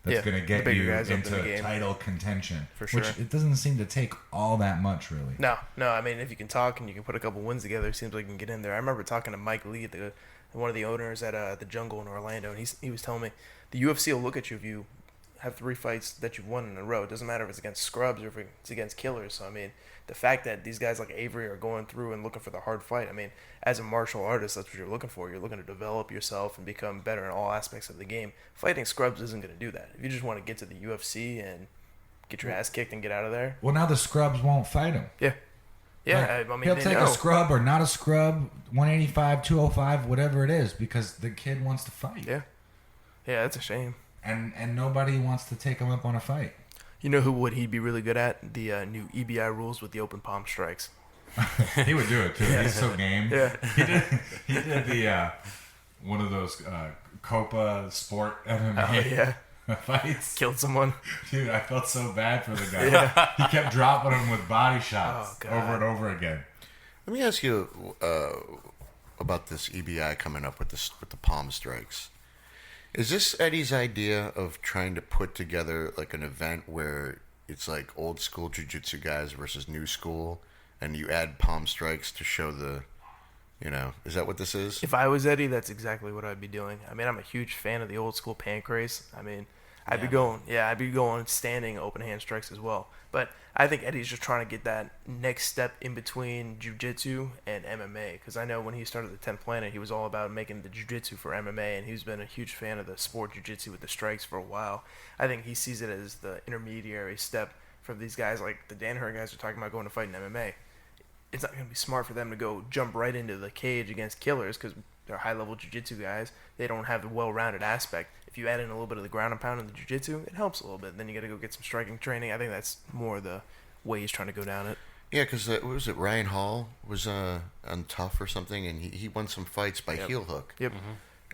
That's going to get you into title contention.
For sure.
Which it doesn't seem to take all that much, really.
No. I mean, if you can talk and you can put a couple wins together, it seems like you can get in there. I remember talking to Mike Lee, one of the owners at the Jungle in Orlando, and he was telling me the UFC will look at you if you have 3 fights that you've won in a row. It doesn't matter if it's against scrubs or if it's against killers. So, I mean, the fact that these guys like Avery are going through and looking for the hard fight, I mean, as a martial artist, that's what you're looking for. You're looking to develop yourself and become better in all aspects of the game. Fighting scrubs isn't going to do that. If you just want to get to the UFC and get your ass kicked and get out of there.
Well, now the scrubs won't fight him.
Yeah. Yeah,
Like,
I mean,
he'll
they
take
know.
a scrub or not a scrub, 185, 205, whatever it is, because the kid wants to fight.
Yeah. Yeah, that's a shame.
And nobody wants to take him up on a fight.
You know who would he be really good at? The new EBI rules with the open palm strikes.
He would do it too. He's so game.
Yeah.
He did the one of those Copa Sport MMA
Oh, yeah.
fights.
Killed someone.
Dude, I felt so bad for the guy. He kept dropping him with body shots
Oh, God.
over and over again.
Let me ask you about this EBI coming up with the palm strikes. Is this Eddie's idea of trying to put together like an event where it's like old school jiu-jitsu guys versus new school, and you add palm strikes to show is that what this is?
If I was Eddie, that's exactly what I'd be doing. I mean, I'm a huge fan of the old school pancrase. I mean, I'd be going standing open hand strikes as well. But I think Eddie's just trying to get that next step in between jiu-jitsu and MMA. Because I know when he started the 10th Planet, he was all about making the jiu-jitsu for MMA, and he's been a huge fan of the sport jiu-jitsu with the strikes for a while. I think he sees it as the intermediary step for these guys, like the Danaher guys are talking about going to fight in MMA. It's not going to be smart for them to go jump right into the cage against killers because they're high-level jiu-jitsu guys. They don't have the well-rounded aspect. If you add in a little bit of the ground and pound in the jiu-jitsu, it helps a little bit. Then you got to go get some striking training. I think that's more the way he's trying to go down it.
Yeah, because what was it? Ryan Hall was on Tough or something, and he won some fights by heel hook.
Yep.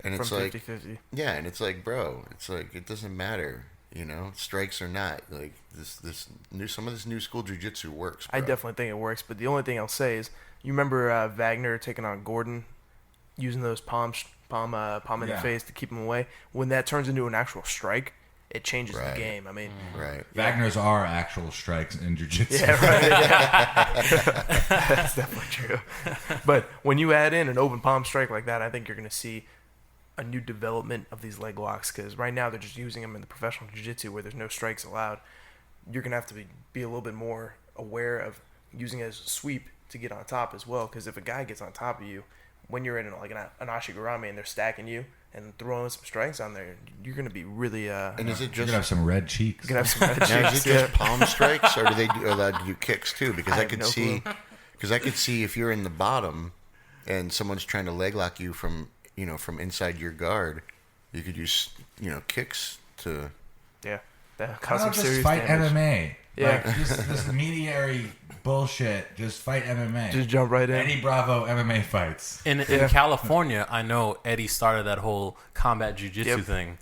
And it's
From
like
50-50.
Yeah, and it's like, bro, it's like it doesn't matter, strikes or not. Like some of this new school jiu-jitsu works. Bro.
I definitely think it works, but the only thing I'll say is, you remember Wagner taking on Gordon, using those palm in the face to keep him away. When that turns into an actual strike, it changes
Right.
the game. I mean,
Right.
Wagner's are actual strikes in jiu-jitsu.
yeah, right. Yeah. That's definitely true. But when you add in an open palm strike like that, I think you're going to see a new development of these leg locks, because right now they're just using them in the professional jiu-jitsu where there's no strikes allowed. You're going to have to be a little bit more aware of using it as a sweep to get on top as well, because if a guy gets on top of you, when you're in like an ashigurami and they're stacking you and throwing some strikes on there, you're going to be really...
And is it
You're
just
gonna have some red cheeks.
You're going to have some red
now,
cheeks.
is it just palm strikes, or do they allowed to do kicks too? Because
I
I
have
could
no
see,
clue.
because I could see if you're in the bottom, and someone's trying to leg lock you from from inside your guard, you could use kicks to.
Yeah. That
Why
cause some
not just
serious
fight
damage.
MMA?
Yeah.
Like, this mediary bullshit. Just fight MMA.
Just jump right in.
Eddie Bravo MMA fights.
In California, I know Eddie started that whole combat jiu-jitsu
Yep.
thing,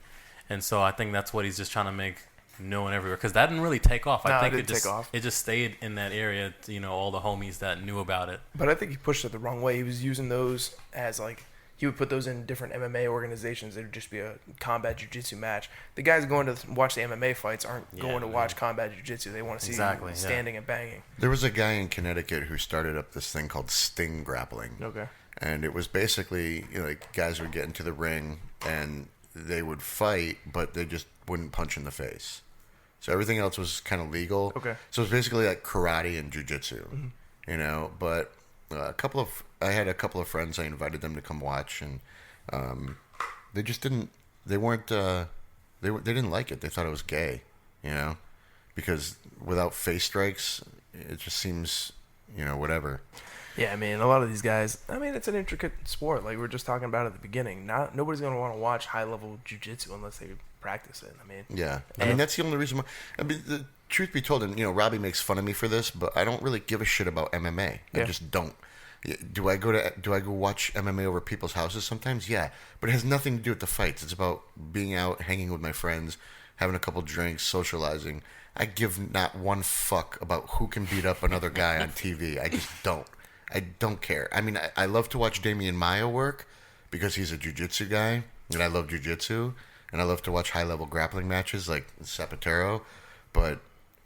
and so I think that's what he's just trying to make known everywhere, because that didn't really take off.
No,
I
it
think
didn't take off.
It just stayed in that area. All the homies that knew about it.
But I think he pushed it the wrong way. He was using those as like, he would put those in different MMA organizations. It would just be a combat jiu-jitsu match. The guys going to watch the MMA fights aren't going to watch combat jiu-jitsu. They want to see
Exactly,
you standing and banging.
There was a guy in Connecticut who started up this thing called Sting Grappling.
Okay.
And it was basically, like, guys would get into the ring and they would fight, but they just wouldn't punch in the face. So everything else was kind of legal.
Okay.
So it was basically like karate and jiu-jitsu, But I had a couple of friends. I invited them to come watch, and they just didn't. They weren't. They didn't like it. They thought it was gay, because without face strikes, it just seems, whatever.
Yeah, I mean, a lot of these guys, it's an intricate sport. Like we were just talking about at the beginning. Nobody's going to want to watch high-level jiu-jitsu unless they practice it.
Yeah. I mean, that's the only reason why. I mean, the truth be told, and, Robbie makes fun of me for this, but I don't really give a shit about MMA. I
Yeah.
just don't. Do I go watch MMA over people's houses sometimes? Yeah. But it has nothing to do with the fights. It's about being out, hanging with my friends, having a couple drinks, socializing. I give not one fuck about who can beat up another guy on TV. I just don't. I don't care. I mean, I love to watch Damian Maia work because he's a jiu-jitsu guy, and I love jiu-jitsu, and I love to watch high-level grappling matches like Sapateiro, but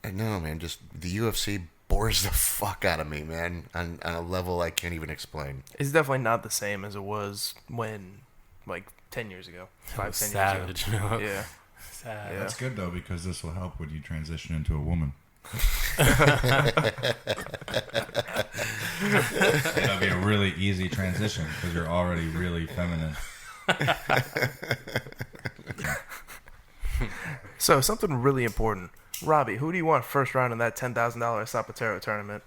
no, man, just the UFC bores the fuck out of me, man, on a level I can't even explain.
It's definitely not the same as it was when, like, 10 years ago, 10 years
Savage.
ago. Yeah.
Sad.
Yeah.
That's good though, because this will help when you transition into a woman. That'll be a really easy transition because you're already really feminine.
So, something really important. Robbie, who do you want first round in that $10,000 Sapateiro tournament?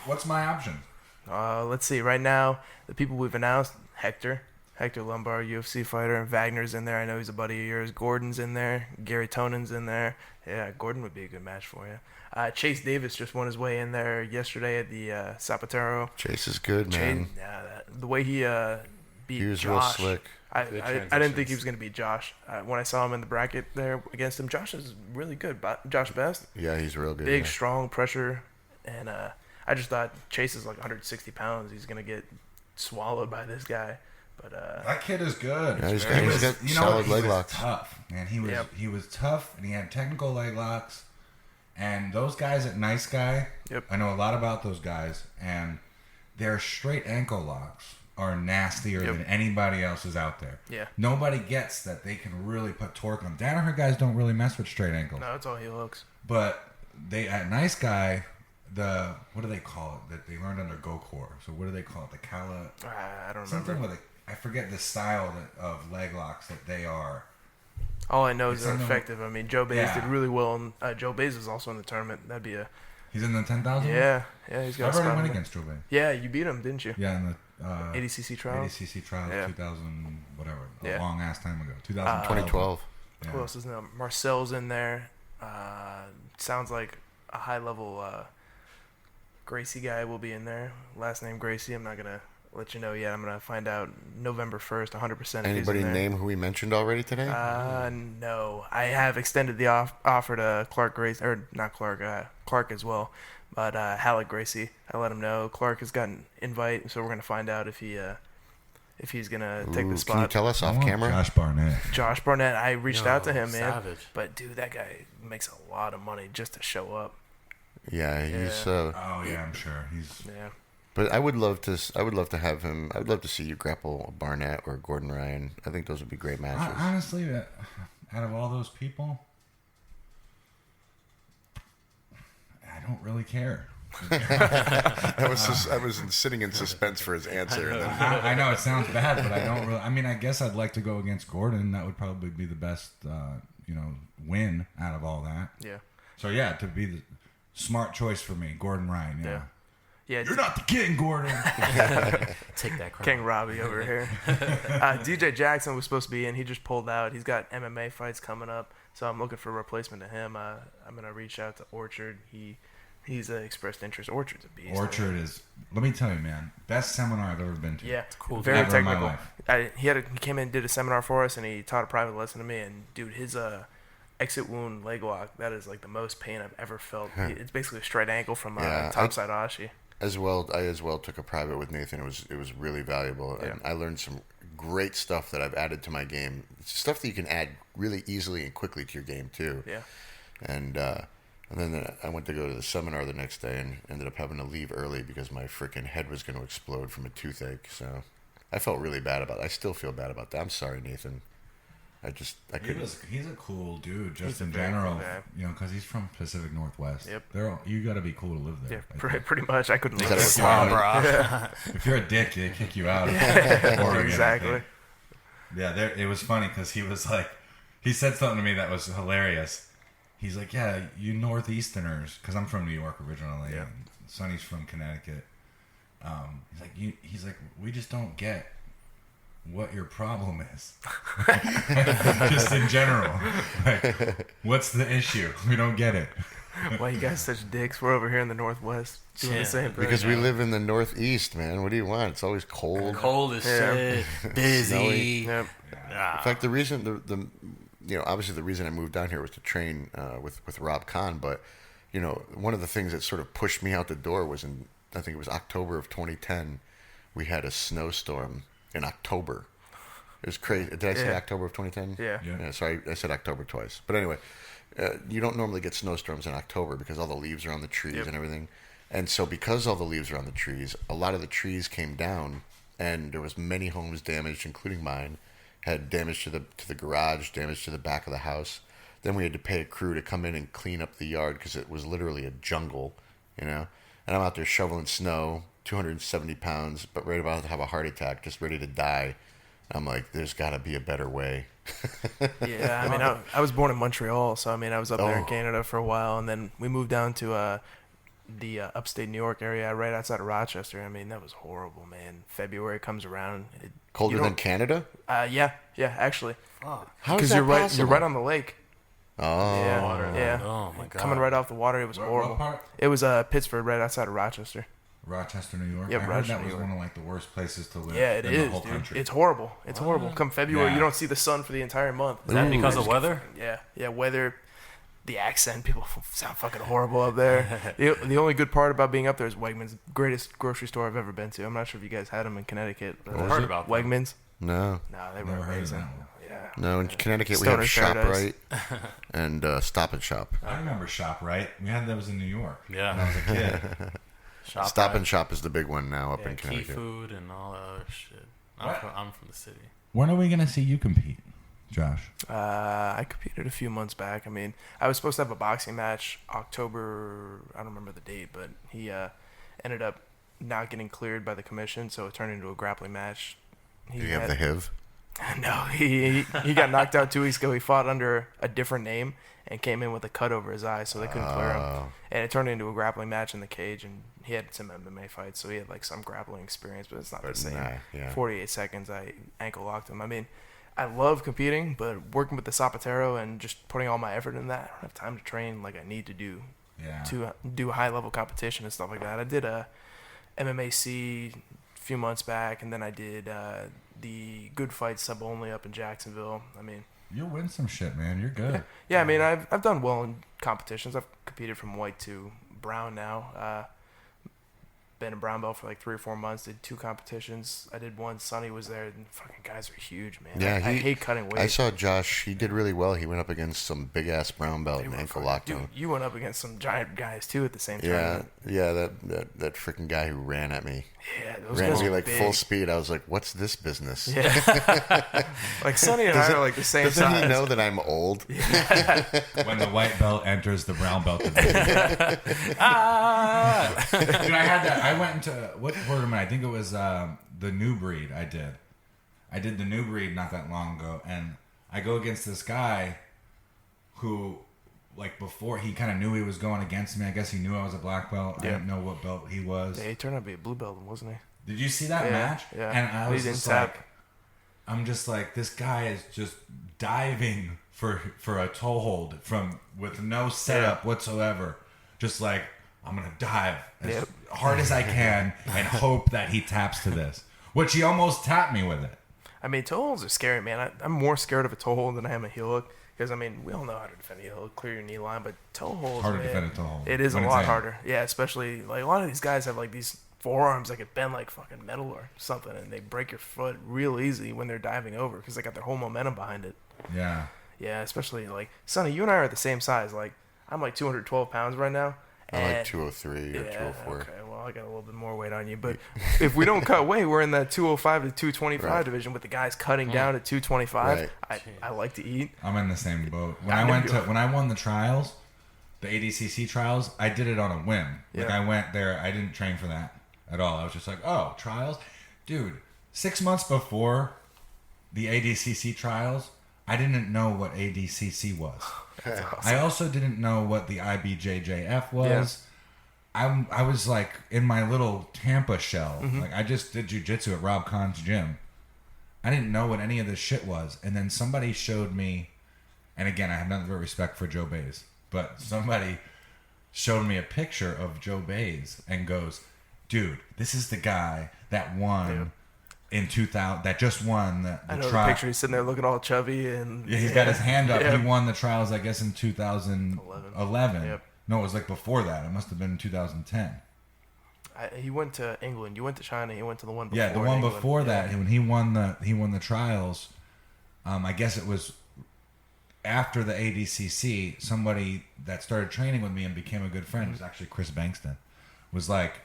What's my option?
Let's see. Right now, the people we've announced, Hector Lombard, UFC fighter. Wagner's in there. I know he's a buddy of yours. Gordon's in there. Gary Tonon's in there. Yeah, Gordon would be a good match for you. Chase Davis just won his way in there yesterday at the Sapateiro.
Chase is good, man.
The way he beat
He was
Josh,
real slick.
I didn't think he was going to beat Josh. When I saw him in the bracket there against him, Josh is really good. Josh Best,
Yeah, he's real good.
big,
yeah.
strong pressure. And I just thought Chase is like 160 pounds. He's going to get swallowed by this guy. But
That kid is good.
Yeah, he's got
You know
solid
what? He
leg
was
locks.
tough, man. He was
Yep.
he was tough, and he had technical leg locks. And those guys at Nice Guy,
Yep.
I know a lot about those guys, and their straight ankle locks are nastier
Yep.
than anybody else's out there.
Yeah.
Nobody gets that they can really put torque on. Danaher guys don't really mess with straight ankles.
no, it's all heel hooks.
But they at Nice Guy, what do they call it? That they learned under Gokor. So what do they call it? The Kala
I don't
something
remember.
with I forget the style of leg locks that they are.
All I know is
It's
they're
something-
effective. I mean, Joe Bays
Yeah.
did really well. And Joe Bays is also in the tournament. That'd be a...
He's in the 10,000.
Yeah, he's got a
I've already
spot
went
in there.
against Joe Bay.
Yeah, you beat him, didn't you?
Yeah, in the
80cc trial.
80cc trial,
Yeah.
2000 whatever,
Yeah.
a long ass time ago, 2012.
2012.
Yeah.
Who else is in there? Marcel's in there. Sounds like a high level Gracie guy will be in there. Last name Gracie. I'm not gonna let you know yet. I'm gonna find out November 1st, 100%. if he's
Anybody
in there.
name who we mentioned already today?
No. I have extended the offer to Clark Gracie, or not Clark, Clark as well. But Halleck Gracie, I let him know. Clark has gotten invite, so we're gonna find out if if he's gonna take the spot.
Can you tell us
I
off
want
camera?
Josh Barnett.
Josh Barnett, I reached out to him, man.
Savage.
But dude, that guy makes a lot of money just to show up.
Yeah, he's.
Oh yeah, I'm sure he's.
Yeah.
But I would love to have him. I would love to see you grapple Barnett or Gordon Ryan. I think those would be great matches.
Honestly, out of all those people, I don't really care.
I was sitting in suspense for his answer. And then,
I know it sounds bad, but I don't really. I mean, I guess I'd like to go against Gordon. That would probably be the best, win out of all that.
Yeah.
So yeah, to be the smart choice for me, Gordon Ryan. Yeah.
Yeah.
You're not the king, Gordon.
Take that crown.
King Robbie over here. DJ Jackson was supposed to be in. He just pulled out. He's got MMA fights coming up, so I'm looking for a replacement to him. I'm gonna reach out to Orchard. He's expressed interest. Orchard's a beast.
Orchard is. Let me tell you, man, best seminar I've ever been to.
Yeah,
cool.
Very
Ever in my
technical.
life.
He came in and did a seminar for us, and he taught a private lesson to me. And dude, his exit wound leg lock, that is like the most pain I've ever felt. It's basically a straight ankle from topside ashi.
I as well took a private with Nathan. It was really valuable, and I learned some great stuff that I've added to my game. It's stuff that you can add really easily and quickly to your game too.
Yeah.
And then I went to go to the seminar the next day and ended up having to leave early because my freaking head was going to explode from a toothache. So I felt really bad about it. I still feel bad about that. I'm sorry, Nathan. I couldn't.
He's a cool dude, just
He's a
in
very
general.
cool guy.
Because he's from Pacific Northwest.
Yep.
You got to be cool to live there.
Yeah, pretty much. I couldn't live
Is
there.
that
If you're a dick, they kick you out. Of Oregon, I
Exactly.
think. Yeah, it was funny because he was like, he said something to me that was hilarious. He's like, yeah, you Northeasterners, because I'm from New York originally.
Yeah.
And Sonny's from Connecticut. He's like, we just don't get what your problem is. Just in general. Like, what's the issue? We don't get it.
Why you guys such dicks? We're over here in the Northwest doing the same thing.
Because we live in the Northeast, man. What do you want? It's always cold.
Cold as shit. Busy.
Yep.
In fact, the reason obviously the reason I moved down here was to train with Rob Kahn, but one of the things that sort of pushed me out the door was I think it was October of 2010. We had a snowstorm in October. It was crazy. Did I say October of 2010?
Yeah.
Sorry, I said October twice. But anyway, you don't normally get snowstorms in October because all the leaves are on the trees and everything. And so because all the leaves are on the trees, a lot of the trees came down, and there was many homes damaged, including mine. Had damage to the garage, damage to the back of the house. Then we had to pay a crew to come in and clean up the yard because it was literally a jungle, And I'm out there shoveling snow, 270 pounds, but right about to have a heart attack, just ready to die. I'm like, there's got to be a better way.
Yeah, I mean, I was born in Montreal, so I mean, I was up there in Canada for a while, and then we moved down to the upstate New York area, right outside of Rochester. I mean, that was horrible, man. February comes around.
Colder than Canada?
Yeah, actually.
How is
Because
that
you're
possible?
right on the lake.
Oh.
Yeah.
Oh my god.
Coming right off the water, it was horrible.
What part?
It was Pittsford, right outside of Rochester.
Rochester, New York.
Yep,
I heard
Rochester,
that was
New York.
one of like the worst places to live.
Yeah, it
in
is,
the whole
dude.
country.
It's horrible. It's horrible. Come February,
Yeah.
you don't see the sun for the entire month.
Is that because of weather?
Yeah, weather, the accent, people sound fucking horrible up there. The only good part about being up there is Wegmans, greatest grocery store I've ever been to. I'm not sure if you guys had them in Connecticut. But,
I've heard about them.
Wegmans.
No.
No, they were
Never heard of
amazing.
that one.
Yeah.
No, in Connecticut we
Stoner
have
Paradise.
ShopRite and Stop and Shop.
I remember ShopRite. We had those in New York.
Yeah.
When I was a kid.
Stop and Shop is the big one now up
Yeah,
in
Key
Connecticut.
Food and all that other shit.
What?
I'm from the city.
When are we gonna see you compete, Josh?
I competed a few months back. I mean, I was supposed to have a boxing match October. I don't remember the date, but he ended up not getting cleared by the commission, so it turned into a grappling match.
Do you have the HIV?
No, he got knocked out 2 weeks ago. He fought under a different name and came in with a cut over his eye, so they couldn't clear him. And it turned into a grappling match in the cage, and he had some MMA fights, so he had like some grappling experience, but it's not the same. 48 seconds, I ankle locked him. I mean, I love competing, but working with the Sapateiro and just putting all my effort in that, I don't have time to train like I need to do to do high level competition and stuff like that. I did a MMAC a few months back, and then I did the Good Fight sub only up in Jacksonville. I mean,
You'll win some shit, man. You're good.
yeah. I mean, I've done well in competitions. I've competed from white to brown now. been a brown belt for like 3 or 4 months. Did 2 competitions. I did one. Sonny was there. And fucking guys are huge, man.
Yeah,
I hate cutting weight.
I saw Josh. He did really well. He went up against some big ass brown belt and ankle lockdown.
Dude, you went up against some giant guys too at the same time.
Yeah. That freaking guy who ran at me.
Yeah, those
Ran
guys
at me
are
like
big.
full speed. I was like, "What's this business?"
Yeah. Like Sonny and I are like the same
Doesn't
size.
he know that I'm old?
When the white belt enters the brown belt division. Dude,
Ah!
I had that. I went into what tournament? I think it was the new breed. I did the new breed not that long ago, and I go against this guy who, like, before he kind of knew he was going against me. I guess he knew I was a black belt.
Yeah.
I didn't know what belt he was.
Yeah, he turned out to be a blue belt, wasn't he?
Did you see that
Yeah,
match?
yeah.
And I
He
was
didn't
just
tap.
like, I'm just like, this guy is just diving for a toe hold with no setup whatsoever. Just like, I'm gonna dive as hard as I can and hope that he taps to this. Which he almost tapped me with it.
I mean, toe holds are scary, man. I'm more scared of a toe hold than I am a heel hook. Because, I mean, we all know how to defend a heel hook, clear your knee line, but toe holds,
Hard to
man,
defend a toe hold.
It is a
when it's
lot
in.
harder. Yeah, especially, like, a lot of these guys have, like, these forearms that could bend like fucking metal or something, and they break your foot real easy when they're diving over because they got their whole momentum behind it.
Yeah.
Yeah, especially, like, Sonny, you and I are the same size. Like, I'm, like, 212 pounds right now.
I'm like
and-
203 or 204.
Okay, well, I got a little bit more weight on you. But if we don't cut weight, we're in that 205 to 225
Right.
division with the guys cutting down to 225.
Right.
I like to eat.
I'm in the same boat. When
I
I
know
went
you
to
are.
when I won the trials, the ADCC trials, I did it on a whim. Like
Yeah.
I went there, I didn't train for that at all. I was just like, oh, trials, dude. 6 months before the ADCC trials, I didn't know what ADCC was.
That's awesome.
I also didn't know what the IBJJF was. I was like in my little Tampa shell.
Mm-hmm.
Like I just did jujitsu at Rob Kahn's gym. I didn't know what any of this shit was. And then somebody showed me, and again, I have nothing but respect for Joe Bays, but somebody showed me a picture of Joe Bays and goes, dude, this is the guy that won in 2000, that just won the
I know
trial.
the picture. He's sitting there looking all chubby and
Yeah, he's got his hand up.
Yeah.
He won the trials, I guess, in 2011.
Yep.
No, it was like before that. It must have been 2010.
He went to England. You went to China. He went to the one before.
Yeah, the
in
one
England.
before that,
Yeah.
when he won the trials. I guess it was after the ADCC. Somebody that started training with me and became a good friend was actually Chris Bankston. Was like,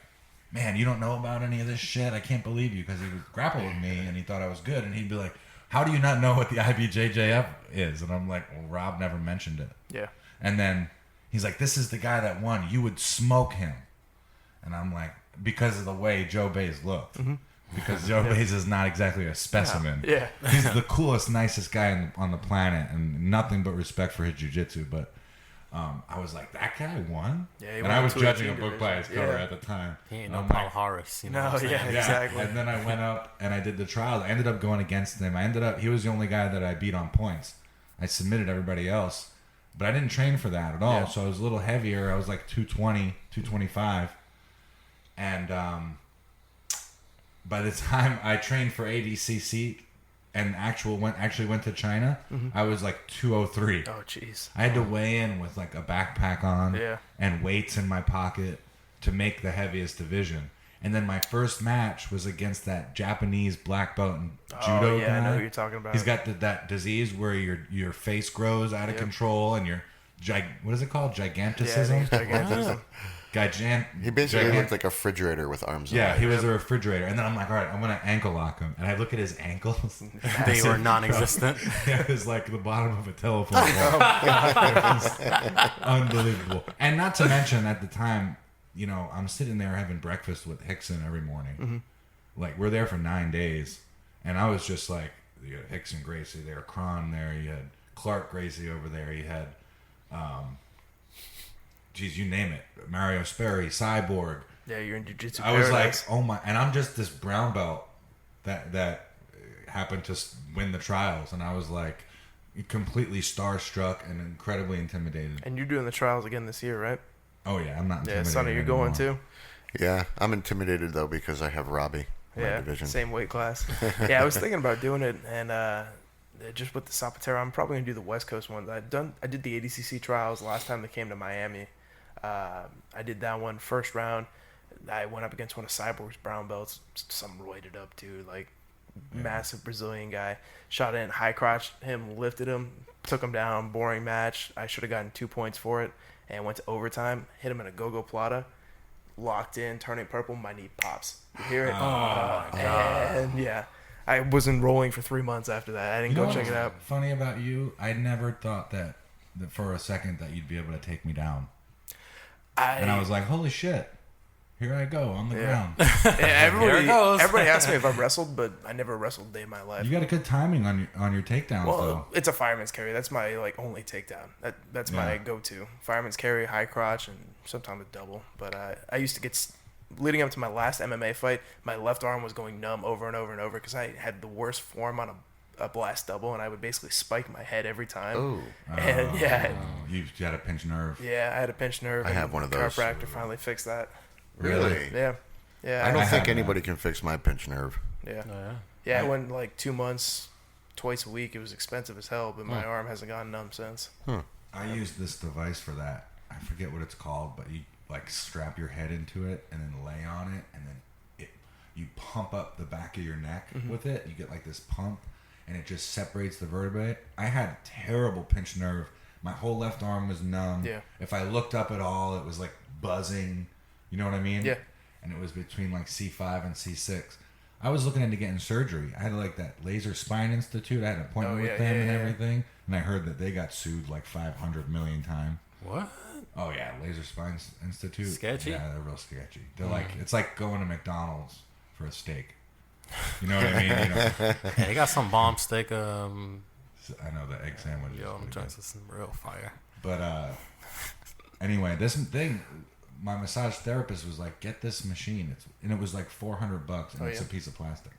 man, you don't know about any of this shit. I can't believe you, because he would grapple with me and he thought I was good, and he'd be like, how do you not know what the IBJJF is? And I'm like, well, Rob never mentioned it.
Yeah.
And then he's like, this is the guy that won. You would smoke him. And I'm like, because of the way Joe Bays looked. Because Joe Bays is not exactly a specimen.
Yeah.
He's the coolest, nicest guy on the planet, and nothing but respect for his jiu-jitsu. But I was like, that guy won?
Yeah, he
and
won
I
the
was
218
judging a book by his
division.
cover
Yeah.
at the time.
He ain't
And
no
I'm
Paul
like,
Harris. You know
No,
what I'm saying?
yeah. Exactly.
And then I went up and I did the trials. I ended up going against him. He was the only guy that I beat on points. I submitted everybody else. But I didn't train for that at all.
Yeah.
So I was a little heavier. I was like 220, 225. And by the time I trained for ADCC and actually went to China, I was like 203.
Oh, jeez.
I had to weigh in with like a backpack on
Yeah.
and weights in my pocket to make the heaviest division. And then my first match was against that Japanese black belt in judo
Oh, yeah,
guy.
I know who you're talking about.
He's got that disease where your face grows out of control and your what is it called?
Yeah, I
Giganticism?
think it's gigantism.
He basically looked like a refrigerator with arms.
Yeah,
on it.
he was a refrigerator. And then I'm like, all right, I'm going to ankle lock him. And I look at his ankles.
They were non-existent.
Yeah, it was like the bottom of a telephone pole. It was unbelievable. And not to mention, at the time, you know, I'm sitting there having breakfast with Hickson every morning. Like, we're there for 9 days. And I was just like, you had Hickson Gracie there, Cron there, you had Clark Gracie over there, you had, geez, you name it, Mario Sperry, Cyborg.
Yeah, you're in jiu-jitsu
I was like,
paradise.
oh my, and I'm just this brown belt that happened to win the trials, and I was like completely starstruck and incredibly intimidated.
And you're doing the trials again this year, right?
Oh yeah, I'm not
Yeah,
intimidated.
Sonny, you're going
anymore.
too?
Yeah, I'm intimidated though because I have Robbie in my
Yeah,
division.
same weight class. Yeah, I was thinking about doing it, and just with the Sapateiro, I'm probably gonna do the West Coast ones. I did the ADCC trials last time they came to Miami. I did that one first round. I went up against one of Cyborg's brown belts, some roided up dude, like massive Brazilian guy. Shot in, high crotched him, lifted him, took him down. Boring match. I should have gotten 2 points for it, and went to overtime. Hit him in a go-go plata. Locked in, turning purple. My knee pops. You hear it?
Oh my God.
And yeah, I wasn't rolling for 3 months after that. I didn't go check it out.
Funny about you, I never thought that for a second that you'd be able to take me down. And I was like, holy shit. Here I go on the ground.
Yeah,
Here it goes.
everybody asked me if I've wrestled, but I never wrestled a day in my life.
You got a good timing on your takedowns,
Well,
though.
it's a fireman's carry. That's my like only takedown. That's my
Yeah.
go-to. Fireman's carry, high crotch, and sometimes a double. But I used to get leading up to my last MMA fight. My left arm was going numb over and over and over because I had the worst form on a blast double, and I would basically spike my head every time.
Oh.
And yeah,
You got a pinched nerve.
yeah, I had a pinched nerve.
I
and
have one of those.
Chiropractor finally fixed that.
Really?
Yeah, yeah.
I don't
have
think
that.
anybody can fix my pinched nerve.
Yeah,
Oh, yeah.
yeah. I went like 2 months, twice a week. It was expensive as hell, but my arm hasn't gone numb since.
I used this device for that. I forget what it's called, but you like strap your head into it and then lay on it, and then you pump up the back of your neck with it. You get like this pump, and it just separates the vertebrae. I had terrible pinched nerve. My whole left arm was numb.
Yeah.
If I looked up at all, it was like buzzing. You know what I mean?
Yeah.
And it was between like C5 and C6. I was looking into getting surgery. I had like that Laser Spine Institute. I had an appointment
Oh,
with
yeah,
them
yeah,
and
yeah.
everything. And I heard that they got sued like 500 million times.
What?
Oh yeah, Laser Spine Institute.
Sketchy?
Yeah, they're real sketchy. They're like, it's like going to McDonald's for a steak. You know what I mean? You know,
Yeah, they got some bomb steak.
I know the egg sandwich. is
Yo, I'm
pretty
trying
good.
to some real fire.
But anyway, this thing, my massage therapist was like, "Get this machine." And it was like $400, and
Oh,
it's a
yeah?
piece of plastic,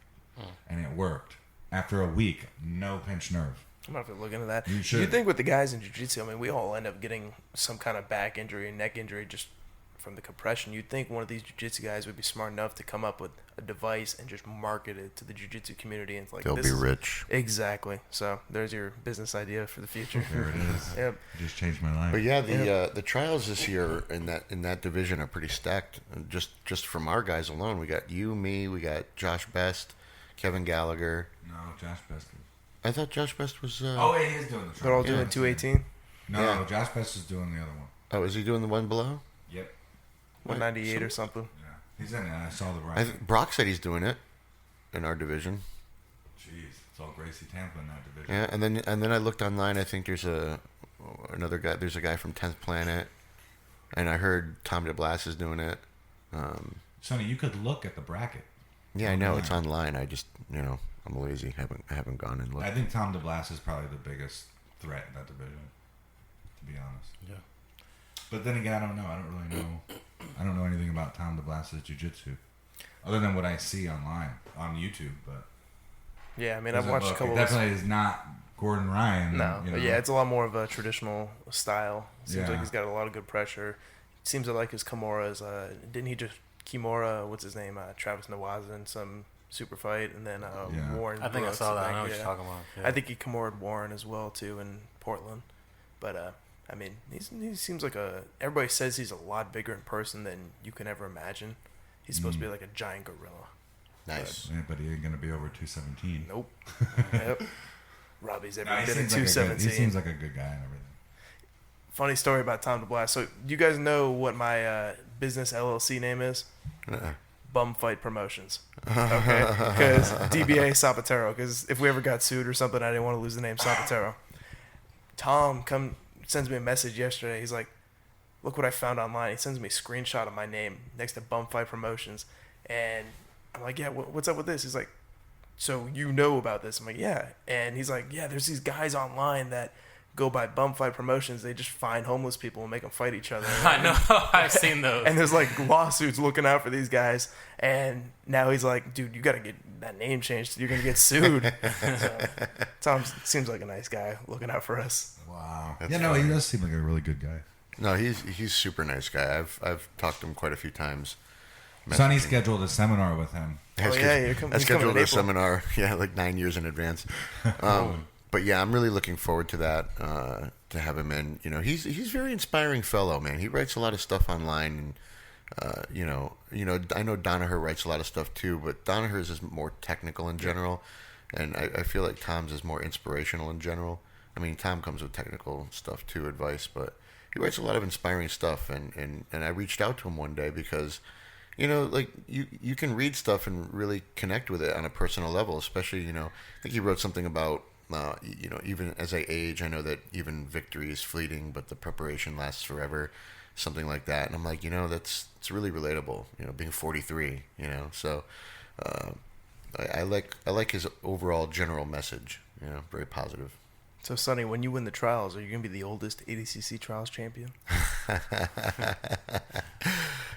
and it worked. After a week, no pinched nerve.
I'm gonna have to look into that.
You should.
You'd think with the guys in jiu-jitsu, I mean, we all end up getting some kind of back injury, neck injury, just from the compression. You'd think one of these jiu-jitsu guys would be smart enough to come up with a device and just market it to the jiu-jitsu community. And it's like,
They'll
this
be
is-
rich.
Exactly. So there's your business idea for the future.
There it is.
Yep.
It just changed my life.
But yeah, the trials this year in that division are pretty stacked. Just from our guys alone, we got you, me, we got Josh Best, Kevin Gallagher.
No, Josh Best.
I thought Josh Best was.
Oh, yeah, he is doing the.
They're all
trial.
doing 218,
No,
Yeah.
Josh Best is doing the other one.
Oh, is he doing the one below?
Yep.
198 or something.
Yeah, he's in it. I saw the
I
right.
think Brock said he's doing it in our division.
Jeez, it's all Gracie Tampa in that division.
Yeah, and then I looked online. I think there's another guy. There's a guy from 10th Planet, and I heard Tom DeBlas is doing it.
Sonny, you could look at the bracket.
Yeah, I know it's online. I just I'm lazy. I haven't gone and looked.
I think Tom DeBlas is probably the biggest threat in that division, to be honest.
Yeah.
But then again, I don't know. I don't really know. I don't know anything about Tom DeBlas's jiu-jitsu, other than what I see online on YouTube. But
Yeah, I mean, I've watched a couple
It
of
definitely is not Gordon Ryan.
No,
you know?
but yeah, it's a lot more of a traditional style. Seems
Yeah.
like he's got a lot of good pressure. Seems like his Kimura's. Didn't he just Kimura? What's his name? Travis Nawaza in some super fight, and then
Yeah.
Warren.
I think I
Brooks,
saw that. I know what
yeah.
you're talking about. Yeah.
I think he Kimura'd Warren as well too in Portland. But I mean, he seems like everybody says he's a lot bigger in person than you can ever imagine. He's supposed to be like a giant gorilla.
Nice.
Yeah, but he ain't gonna be over 217.
Nope. Yep. Robbie's ever
No, he
been at
seems like a good-
217.
He seems like a good guy and everything.
Funny story about Tom DeBlas. So you guys know what my business LLC name is?
Uh-uh.
Bum Fight Promotions. Okay? Because DBA Sapateiro. Because if we ever got sued or something, I didn't want to lose the name Sapateiro. Tom sends me a message yesterday. He's like, look what I found online. He sends me a screenshot of my name next to Bum Fight Promotions. And I'm like, yeah, what's up with this? He's like, so you know about this? I'm like, yeah. And he's like, yeah, there's these guys online that go by Bum Fight Promotions. They just find homeless people and make them fight each other.
I know. I've seen those.
And there's like lawsuits looking out for these guys. And now he's like, dude, you got to get that name changed. You're going to get sued. So, Tom seems like a nice guy looking out for us.
Wow.
That's
Yeah, no,
funny.
he does seem like a really good guy.
No, he's super nice guy. I've talked to him quite a few times.
Sonny scheduled a seminar with him.
Oh, yeah, he's coming
I scheduled
in
a
April.
seminar, like 9 years in advance. But yeah, I'm really looking forward to that. To have him in, he's a very inspiring fellow, man. He writes a lot of stuff online, I know Danaher writes a lot of stuff too, but Danaher's is more technical in general, and I feel like Tom's is more inspirational in general. I mean, Tom comes with technical stuff too, advice, but he writes a lot of inspiring stuff, and I reached out to him one day because, like you can read stuff and really connect with it on a personal level, especially, I think he wrote something about, even as I age, I know that even victory is fleeting, but the preparation lasts forever, something like that. And I'm like, it's really relatable, being 43, so I like his overall general message, very positive.
So, Sonny, when you win the trials, are you going to be the oldest ADCC trials champion?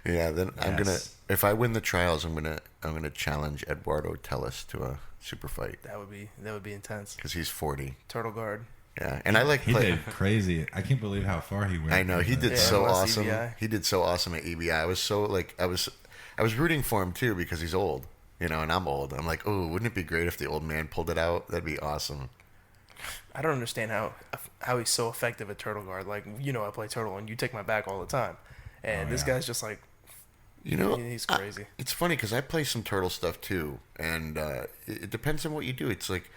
Yeah, then
Yes.
if I win the trials, I'm gonna challenge Eduardo Tellez to a super fight
That would be intense.
because he's 40.
Turtle guard.
Yeah, and I like
He
play.
did crazy. I can't believe how far he went.
I know he did
Yeah,
so
last
awesome.
EBI.
He did so awesome at EBI. I was so I was rooting for him too because he's old, and I'm old. I'm like, oh, wouldn't it be great if the old man pulled it out? That'd be awesome.
I don't understand how he's so effective at turtle guard. Like, I play turtle and you take my back all the time. And
Oh,
this
yeah.
guy's just like, he's crazy.
It's funny because I play some turtle stuff too, and it depends on what you do. It's like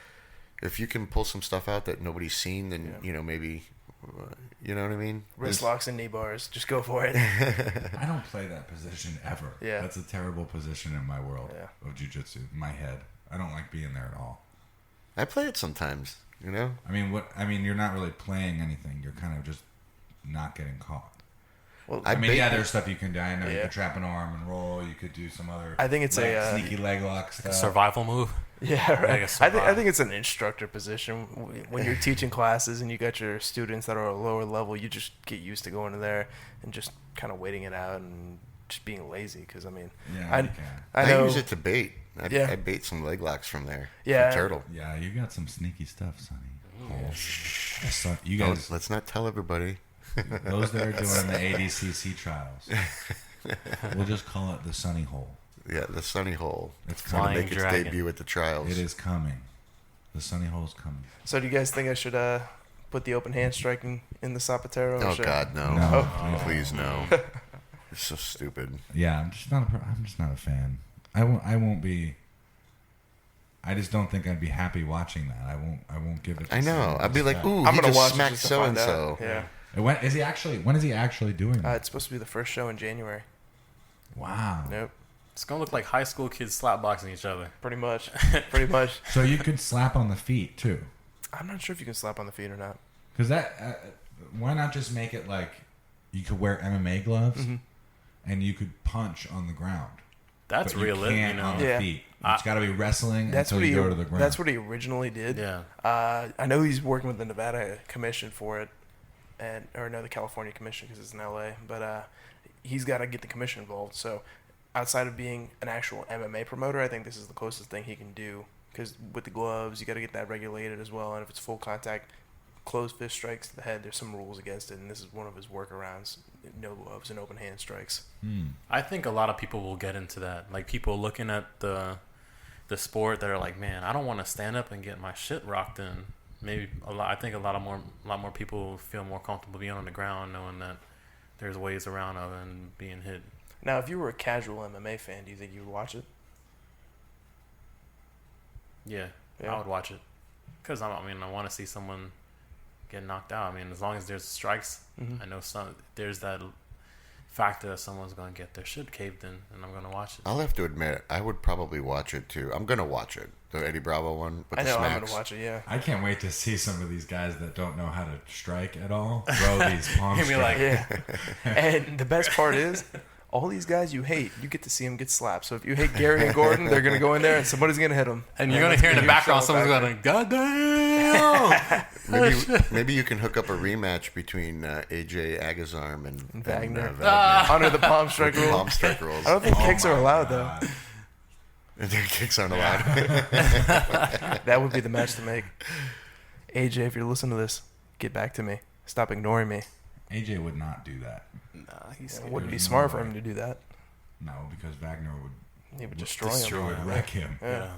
if you can pull some stuff out that nobody's seen, then maybe, you know what I mean.
Wrist locks and knee bars. Just go for it.
I don't play that position ever.
Yeah.
That's a terrible position in my world
Yeah.
of jiu-jitsu. In my head, I don't like being there at all.
I play it sometimes,
I mean, you're not really playing anything. You're kind of just not getting caught.
Well,
I bait-
there's stuff you can do. I know you
Yeah.
could trap an arm and roll. You could do some other.
I think it's
sneaky leg lock stuff.
Survival move.
yeah, right.
Like a
I
survive.
think it's an instructor position. When you're teaching classes and you got your students that are at a lower level, you just get used to going in there and just kind of waiting it out and just being lazy. Because,
Yeah, you can.
I know.
use it to bait.
Yeah.
I bait some leg locks from there.
Yeah.
From turtle.
Yeah, you got some sneaky stuff, Sonny. You
Don't-
guys,
let's not tell everybody.
those that are doing the ADCC trials, we'll just call it the Sunny Hole.
Yeah, the Sunny Hole.
It's
It's going
coming.
to make its
Dragon.
debut at the trials.
It is coming. The Sunny Hole's coming.
So do you guys think I should put the open hand striking in the Sapateiro? or
Oh
should-
God, no!
No.
Please no! It's so stupid.
Yeah, I'm just not a fan. I won't be. I just don't think I'd be happy watching that. I won't give it. the
I know.
same
I'd be like,
respect.
ooh,
I'm
he
gonna
just
watch it
smacked
just to
so
find
and so.
out. Yeah.
And when is he actually doing that?
It's supposed to be the first show in January.
Wow.
Nope.
It's gonna look like high school kids slapboxing each other.
Pretty much. Pretty much.
So you could slap on the feet too,
I'm not sure if you can slap on the feet or not.
because why not just make it like you could wear MMA gloves and you could punch on the ground.
That's
but you
realistic,
can't on the
Yeah.
feet. It's got to be wrestling
That's
until
what
you
he.
go to the ground.
That's what he originally did.
Yeah.
I know he's working with the Nevada Commission for it, the California Commission because it's in LA. But he's got to get the commission involved. So outside of being an actual MMA promoter, I think this is the closest thing he can do. Because with the gloves, you got to get that regulated as well. And if it's full contact, closed fist strikes to the head, there's some rules against it. And this is one of his workarounds: no gloves and open hand strikes.
I think a lot of people will get into that. Like people looking at the sport that are like, man, I don't want to stand up and get my shit rocked in. Maybe I think a lot more people feel more comfortable being on the ground, knowing that there's ways around of it and being hit.
Now, if you were a casual MMA fan, do you think you would watch it?
Yeah,
Yeah.
I would watch it because I want to see someone get knocked out. I mean, as long as there's strikes, I know there's that factor that someone's going to get their shit caved in, and I'm going to watch it.
I'll have to admit, I would probably watch it too. I'm gonna watch it, the Eddie Bravo one. With
I
the
know I'm
smacks.
going to watch it, yeah.
I can't wait to see some of these guys that don't know how to strike at all throw these palm
You'll be
strikes.
like,
Yeah. And the best part is, all these guys you hate, you get to see them get slapped. So if you hate Gary and Gordon, they're going to go in there and somebody's going to hit them.
and you're going to hear in the background someone's going, God damn!
Maybe you can hook up a rematch between AJ Agazarm and
Wagner.
Wagner.
Under the palm strike rule.
Palm strike rules.
I don't think kicks are allowed,
God.
Their kicks aren't allowed.
though. That would be the match to make. AJ, if you're listening to this, get back to me. Stop ignoring me.
AJ would not do that.
It wouldn't be
There's
smart
no
for
way.
him to do that.
No, because Wagner would
He would destroy
would
him.
wreck him.
Yeah.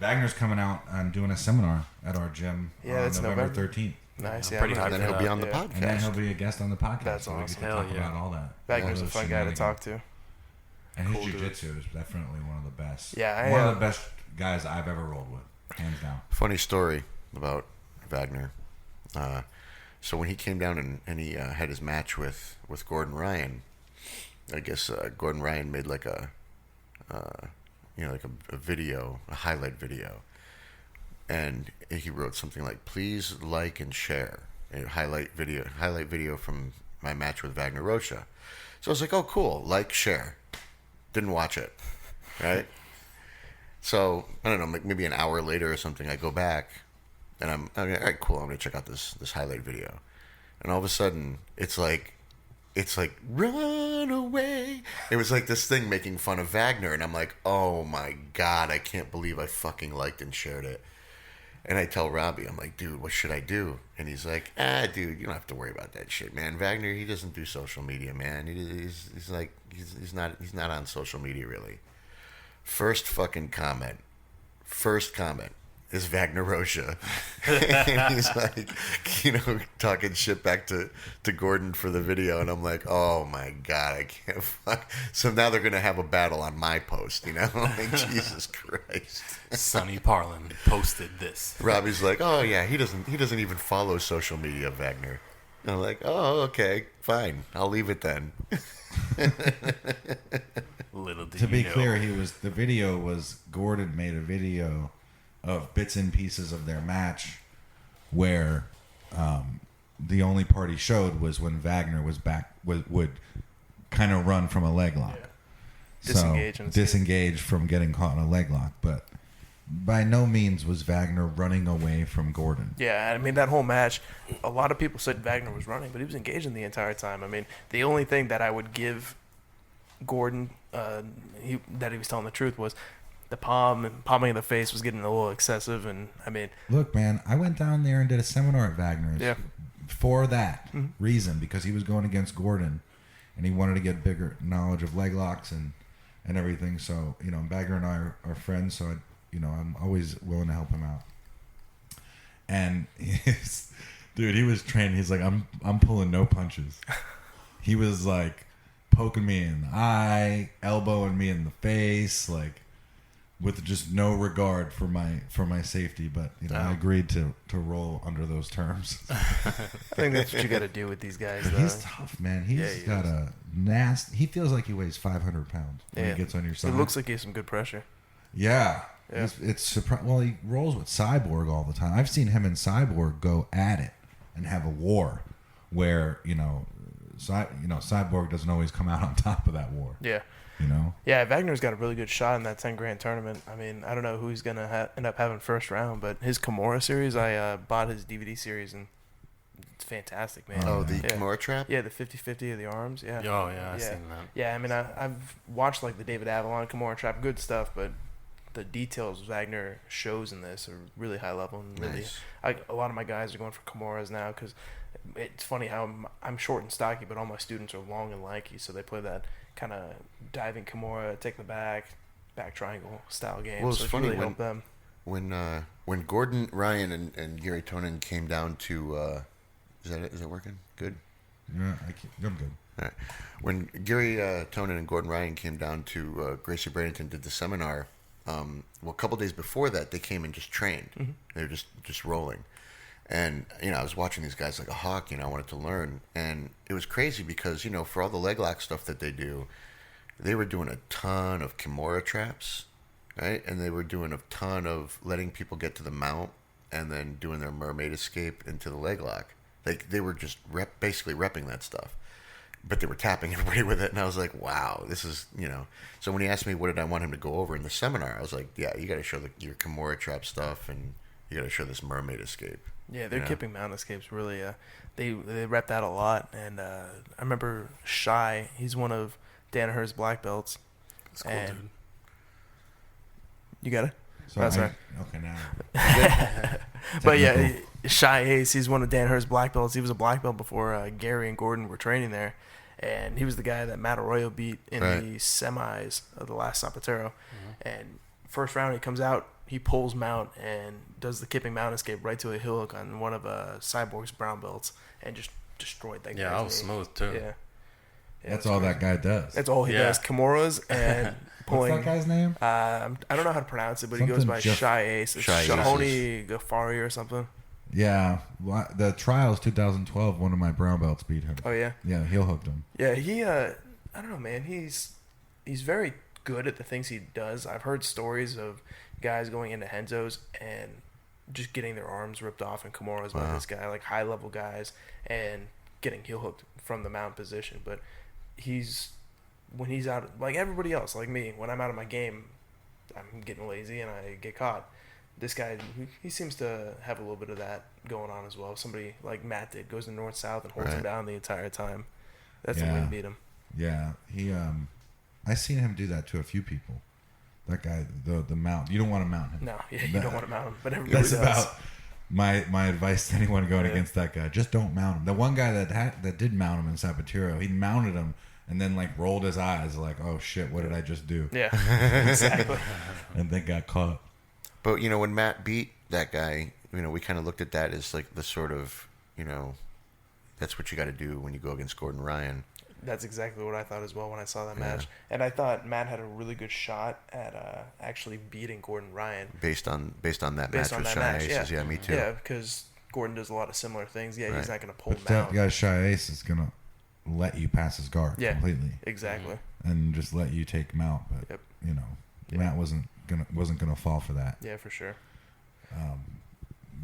Wagner's coming out and doing a seminar at our gym
Yeah,
on
it's
November
November.
13th.
Nice.
I'm
Yeah,
pretty
I'm
hyped
And then
for
he'll be
that.
on the
Yeah.
And then he'll
podcast.
be a guest on the podcast.
That's
so we
awesome.
get to
Hell
talk
yeah.
about all that.
Wagner's
all
a
those
fun guy to
shenanigans.
talk to.
And his
Cool dude.
jiu-jitsu is definitely one of the best.
Yeah,
one of the best guys I've ever rolled with, hands down.
Funny story about Wagner. So when he came down and he had his match with Gordon Ryan, I guess Gordon Ryan made like a video, a highlight video, and he wrote something like, "Please like and share a highlight video from my match with Wagner Rocha." So I was like, "Oh, cool, like, share." Didn't watch it, right? So I don't know, maybe an hour later or something, I go back, and I'm all right, cool. I'm gonna check out this highlight video, and all of a sudden, it's like run away. It was like this thing making fun of Wagner, and I'm like, oh my god, I can't believe I fucking liked and shared it. And I tell Robbie, I'm like, dude, what should I do? And he's like, dude, you don't have to worry about that shit, man. Wagner, he doesn't do social media, man. He's not on social media really. First comment is Wagner Rocha. And he's like, talking shit back to Gordon for the video. And I'm like, oh my God, I can't fuck. So now they're going to have a battle on my post, Like, Jesus Christ.
Sonny Parlin posted this.
Robbie's like, oh yeah, he doesn't even follow social media, Wagner. And I'm like, oh, okay, fine. I'll leave it then.
Little did
To
you
be
know.
clear, the video was Gordon made a video of bits and pieces of their match where the only part he showed was when Wagner was back would kind of run from a leg lock.
Yeah.
Disengage from getting caught in a leg lock, but by no means was Wagner running away from Gordon.
Yeah, I mean, that whole match, a lot of people said Wagner was running, but he was engaging the entire time. I mean, the only thing that I would give Gordon that he was telling the truth was the palming of the face was getting a little excessive, and I mean,
Look, man, I went down there and did a seminar at Wagner's
Yeah.
for that reason, because he was going against Gordon, and he wanted to get bigger knowledge of leg locks and everything. So, Wagner and I are friends, so I'm always willing to help him out. And dude, he was trained. He's like, I'm pulling no punches. He was like poking me in the eye, elbowing me in the face, like with just no regard for my safety. But I agreed to roll under those terms.
I think that's what you got to do with these guys. Though.
He's tough, man. He's got a nasty. He feels like he weighs 500 pounds when he gets on your side.
It looks like he has some good pressure.
Yeah.
Yeah.
It's surprising. Well, he rolls with Cyborg all the time. I've seen him and Cyborg go at it and have a war where, Cyborg doesn't always come out on top of that war.
Yeah.
Yeah,
Wagner's got a really good shot in that 10 grand tournament. I mean, I don't know who he's going to end up having first round, but his Kimura series, I bought his DVD series, and it's fantastic, man.
Oh, the Kimura trap?
Yeah, the 50-50 of the arms. Yeah.
Oh, yeah, I've seen that.
Yeah, I mean, I've watched, like, the David Avalon Kimura trap, good stuff, but the details Wagner shows in this are really high level. And really,
Nice.
a lot of my guys are going for Kimuras now because it's funny how I'm short and stocky, but all my students are long and lanky, so they play that kind of diving Kimura, take the back triangle style game.
Well, it's
so
funny
really helped them.
When Gordon Ryan and Gary Tonin came down to is that working? Good.
Yeah, I'm good.
All right. When Gary Tonin and Gordon Ryan came down to Gracie Bradenton, did the seminar. A couple days before that, they came and just trained. Mm-hmm. They were just rolling. And, I was watching these guys like a hawk, I wanted to learn. And it was crazy because, for all the leg lock stuff that they do, they were doing a ton of Kimura traps, right? And they were doing a ton of letting people get to the mount and then doing their mermaid escape into the leg lock. They were just basically repping that stuff. But they were tapping everybody with it, and I was like, wow, this is, So when he asked me what did I want him to go over in the seminar, I was like, yeah, you got to show your Kimura trap stuff, and you got to show this mermaid escape.
Yeah, their kipping mount escapes really, they rep that a lot. And I remember Shy, he's one of Danaher's black belts.
That's cool, dude.
You got it?
So
sorry.
Okay, now.
But yeah, Shy Ace, he's one of Danaher's black belts. He was a black belt before Gary and Gordon were training there. And he was the guy that Matt Arroyo beat in the semis of the last Sapateiro. Mm-hmm. And first round, he comes out, he pulls mount and does the kipping mount escape right to a heel hook on one of Cyborg's brown belts and just destroyed that guy.
Yeah, that was smooth too.
Yeah.
That's all that guy does.
That's all he does. Kimuras and pulling.
What's that guy's name?
I don't know how to pronounce it, but
Something
he goes by
Jeff-
Shy Ace. It's
Shy Ace.
Shahoni Ghaffari or something.
Yeah, the Trials 2012. One of my brown belts beat him.
Oh yeah.
Yeah, heel hooked him.
Yeah, he. I don't know, man. He's very good at the things he does. I've heard stories of guys going into Henzo's and just getting their arms ripped off in Kimuras by this guy, like high level guys, and getting heel hooked from the mount position. But when he's out, like everybody else, like me, when I'm out of my game, I'm getting lazy and I get caught. This guy, he seems to have a little bit of that going on as well. Somebody like Matt did, goes to north-south and holds him down the entire time. That's the way to beat him.
Yeah, I seen him do that to a few people. That guy, the mount. You don't want to mount him.
No, yeah, you don't want to mount him, but everybody
That's
does.
about my advice to anyone going against that guy. Just don't mount him. The one guy that did mount him in Sapateiro, he mounted him and then like rolled his eyes like, oh shit, what did I just do?
Yeah, exactly.
And then got caught.
But, you know, when Matt beat that guy, you know, we kind of looked at that as like the sort of, you know, that's what you got to do when you go against Gordon Ryan.
That's exactly what I thought as well when I saw that match. And I thought Matt had a really good shot at actually beating Gordon Ryan.
Based on that match with Shy Aces. Yeah, me too.
Yeah, because Gordon does a lot of similar things. Yeah, he's not going to pull
But
him out.
that guy Shy Ace is gonna let you pass his guard completely.
Exactly.
And just let you take him out. But you know, Matt wasn't gonna fall for that.
Yeah, for sure.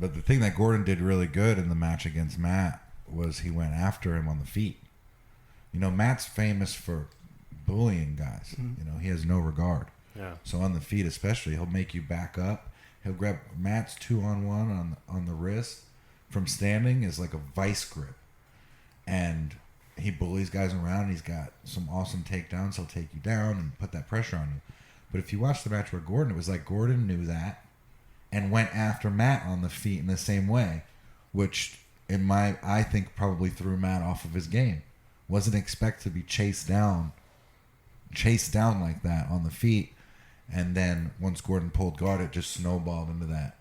But the thing that Gordon did really good in the match against Matt was he went after him on the feet. You know, Matt's famous for bullying guys.
Mm-hmm.
You know, he has no regard.
Yeah.
So on the feet especially, he'll make you back up. He'll grab Matt's 2-on-1 on the wrist from standing is like a vice grip. And he bullies guys around. He's got some awesome takedowns. He'll take you down and put that pressure on you. But if you watch the match where Gordon, it was like Gordon knew that and went after Matt on the feet in the same way, which I think probably threw Matt off of his game. Wasn't expect to be chased down like that on the feet, and then once Gordon pulled guard, it just snowballed into that.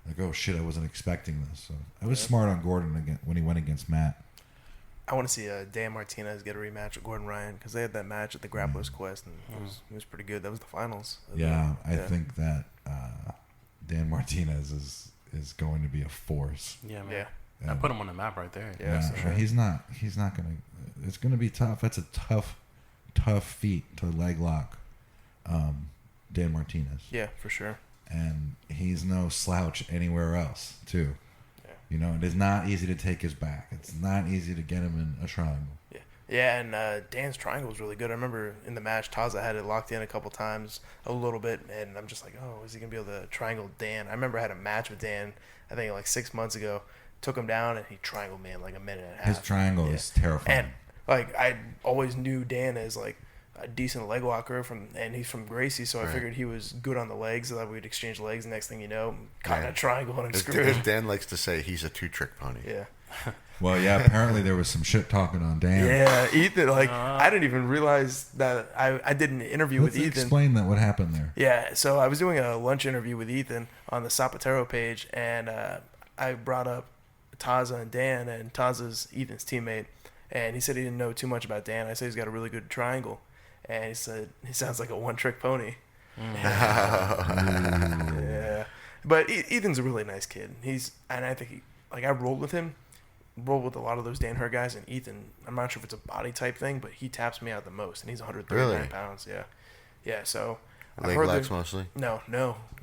Like, oh shit, I wasn't expecting this. So I was smart on Gordon again when he went against Matt.
I want to see Dan Martinez get a rematch with Gordon Ryan because they had that match at the Grappler's Quest, and it was pretty good. That was the finals.
I think that Dan Martinez is going to be a force.
Yeah, man.
Yeah.
I put him on the map right there.
Yeah, for sure.
He's not gonna. It's gonna be tough. That's a tough feat to leg lock, Dan Martinez.
Yeah, for sure.
And he's no slouch anywhere else too.
Yeah.
You know, it is not easy to take his back. It's not easy to get him in a triangle.
Yeah, yeah, and Dan's triangle was really good. I remember in the match, Taza had it locked in a couple times, a little bit, and I'm just like, oh, is he gonna be able to triangle Dan? I remember I had a match with Dan, I think like 6 months ago. Took him down and he triangled me in like a minute and a half.
His triangle is terrifying.
And like I always knew Dan as like a decent leg locker and he's from Gracie, so I figured he was good on the legs, so that we'd exchange legs. Next thing you know, caught in a triangle and I'm screwed.
As Dan likes to say, he's a two-trick pony.
Yeah.
Well, yeah. Apparently there was some shit talking on Dan.
Yeah, Ethan. Like I didn't even realize that I did an interview with Ethan.
Explain that. What happened there?
Yeah. So I was doing a lunch interview with Ethan on the Sapateiro page, and I brought up Taza and Dan, and Taza's Ethan's teammate, and he said he didn't know too much about Dan. I said he's got a really good triangle, and he said he sounds like a one-trick pony. Yeah, but Ethan's a really nice kid. I think I rolled with him, rolled with a lot of those Dan Hur guys, and Ethan, I'm not sure if it's a body type thing, but he taps me out the most, and he's 139 pounds. Yeah. So
leg locks mostly.
No.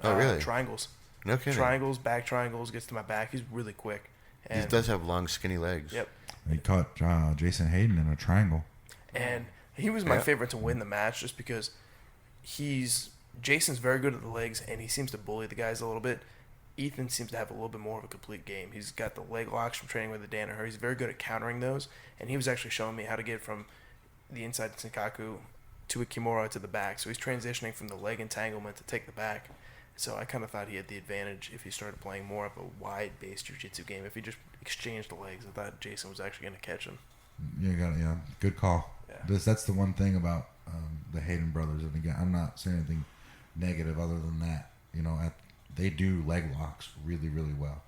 Oh, really?
Triangles.
No kidding.
Triangles, back triangles, gets to my back. He's really quick.
He does have long, skinny legs.
Yep.
He caught Jason Hayden in a triangle.
And he was my favorite to win the match just because Jason's very good at the legs and he seems to bully the guys a little bit. Ethan seems to have a little bit more of a complete game. He's got the leg locks from training with the Dan Hur. He's very good at countering those, and he was actually showing me how to get from the inside Senkaku to a Kimura to the back. So he's transitioning from the leg entanglement to take the back. So I kind of thought he had the advantage if he started playing more of a wide-based jiu-jitsu game. If he just exchanged the legs, I thought Jason was actually going to catch him.
Yeah, good call.
Yeah.
That's the one thing about the Hayden brothers. And again, I'm not saying anything negative other than that. They do leg locks really, really well.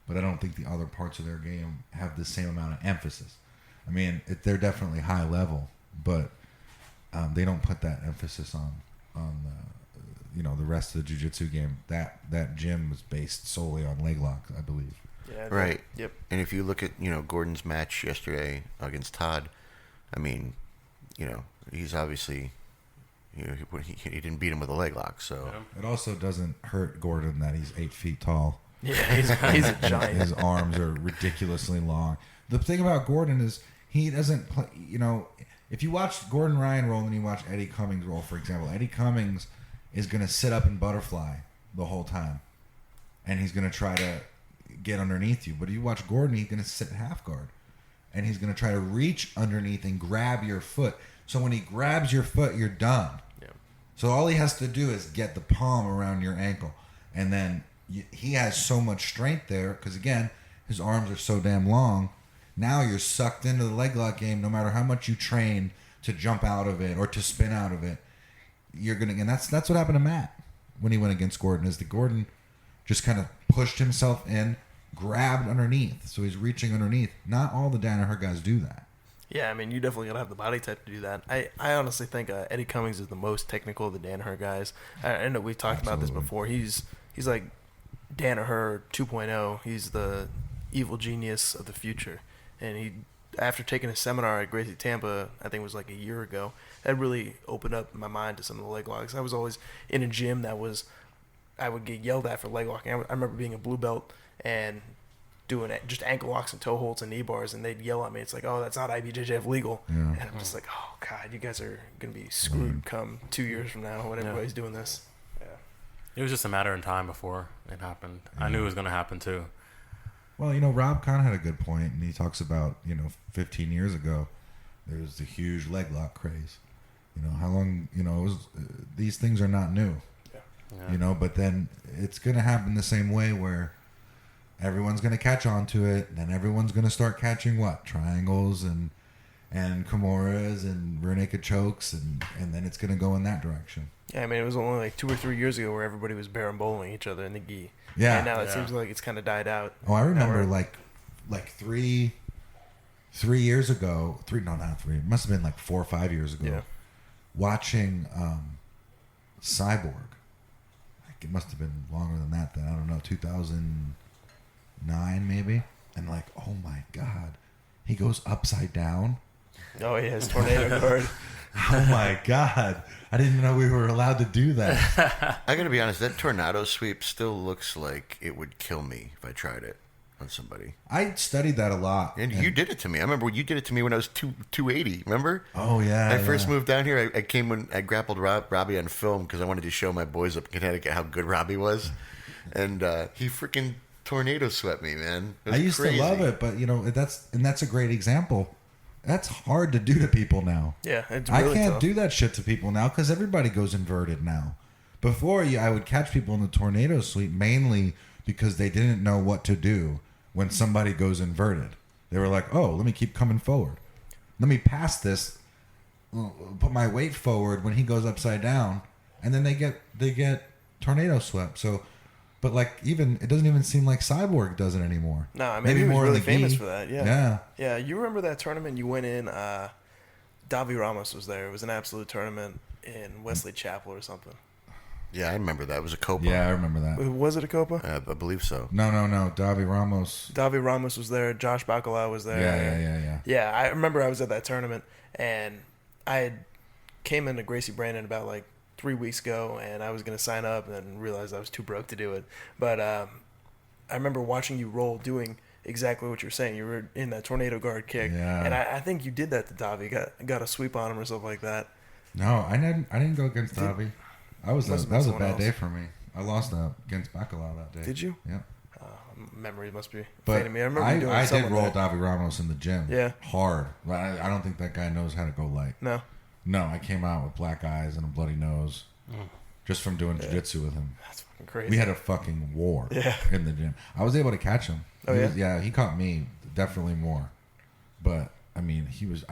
But I don't think the other parts of their game have the same amount of emphasis. I mean, they're definitely high level, but they don't put that emphasis on the rest of the jiu-jitsu game. That gym was based solely on leg locks, I believe.
Yeah,
right.
Yep.
And if you look at Gordon's match yesterday against Todd, I mean, he's obviously he didn't beat him with a leg lock, so
It also doesn't hurt Gordon that he's 8 feet tall.
Yeah, he's a giant.
His arms are ridiculously long. The thing about Gordon is he doesn't play. If you watch Gordon Ryan roll and then you watch Eddie Cummings roll, for example, Eddie Cummings is going to sit up and butterfly the whole time, and he's going to try to get underneath you. But if you watch Gordon, he's going to sit half guard, and he's going to try to reach underneath and grab your foot. So when he grabs your foot, you're done.
Yeah.
So all he has to do is get the palm around your ankle, and then he has so much strength there because, again, his arms are so damn long. Now you're sucked into the leg lock game no matter how much you train to jump out of it or to spin out of it. You're going to, and that's what happened to Matt when he went against Gordon, is that Gordon just kind of pushed himself in, grabbed underneath. So he's reaching underneath. Not all the Danaher guys do that.
Yeah, I mean, you definitely got to have the body type to do that. I honestly think Eddie Cummings is the most technical of the Danaher guys. I know we've talked about this before. He's like Danaher 2.0. He's the evil genius of the future. And he, after taking a seminar at Gracie Tampa, I think it was like a year ago, that really opened up my mind to some of the leg locks. I was always in a gym I would get yelled at for leg locking. I remember being a blue belt and doing just ankle locks and toe holds and knee bars, and they'd yell at me. It's like, oh, that's not IBJJF legal.
Yeah.
And I'm just like, oh, God, you guys are going to be screwed come 2 years from now when everybody's doing this. Yeah.
It was just a matter of time before it happened. I knew it was going to happen too.
Well, Rob Kahn had a good point, and he talks about, 15 years ago, there was the huge leg lock craze. How long, it was, these things are not new.
Yeah.
But then it's going to happen the same way where everyone's going to catch on to it, and then everyone's going to start catching what? Triangles and Kimuras and rear naked chokes, and then it's going to go in that direction.
Yeah, I mean, it was only like 2 or 3 years ago where everybody was bowling each other in the gi.
Yeah.
And now it seems like it's kind of died out.
Oh, I remember like 3 years ago. Not 3. It must have been like 4 or 5 years ago.
Yeah.
Watching Cyborg. It must have been longer than that. Then I don't know, 2009 maybe. And like, oh my God, he goes upside down.
Oh, he has tornado guard.
Oh my God, I didn't know we were allowed to do that.
I gotta be honest, that tornado sweep still looks like it would kill me if I tried it on somebody.
I studied that a lot.
And you did it to me. I remember you did it to me when I was 280. Remember?
Oh yeah.
I first moved down here. I came when I grappled Robbie on film because I wanted to show my boys up in Connecticut how good Robbie was, and he freaking tornado swept me, man.
I used to love it, but that's a great example. That's hard to do to people now.
Yeah, it's really
I can't
tough.
do that shit to people now because everybody goes inverted now. Before, I would catch people in the tornado sweep mainly because they didn't know what to do when somebody goes inverted. They were like, oh, let me keep coming forward. Let me pass this, put my weight forward when he goes upside down, and then they get tornado swept. So, but like it doesn't even seem like Cyborg does it anymore.
No, I mean,
maybe
he was
more
really
in the
famous
gi.
for that. Yeah.
Yeah.
Yeah, you remember that tournament you went in? Davi Ramos was there. It was an absolute tournament in Wesley Chapel or something.
Yeah, I remember that. It was a Copa.
Yeah, I remember that.
Was it a Copa?
I believe so.
No. Davi Ramos.
Davi Ramos was there. Josh Bacalao was there.
Yeah.
Yeah, I remember I was at that tournament, and I had came into Gracie Brandon about like 3 weeks ago, and I was going to sign up and realized I was too broke to do it. But I remember watching you roll doing exactly what you're saying. You were in that tornado guard kick,
Yeah.
and I think you did that to Davi. Got a sweep on him or something like that.
No, I didn't go against Davi. That was
Must
a
have been
bad
someone
day
else.
for me. I lost against Bacalao that day.
Did you?
Yeah.
Memory must be
But
fading me. I remember you doing
I did
something
roll
like that.
Davi Ramos in the gym.
Yeah.
Hard. But I don't think that guy knows how to go light.
No.
No, I came out with black eyes and a bloody nose just from doing jiu-jitsu with him.
That's fucking crazy.
We had a fucking war
Yeah.
in the gym. I was able to catch him.
Oh, yeah?
Yeah, he caught me definitely more. But, I mean, he was...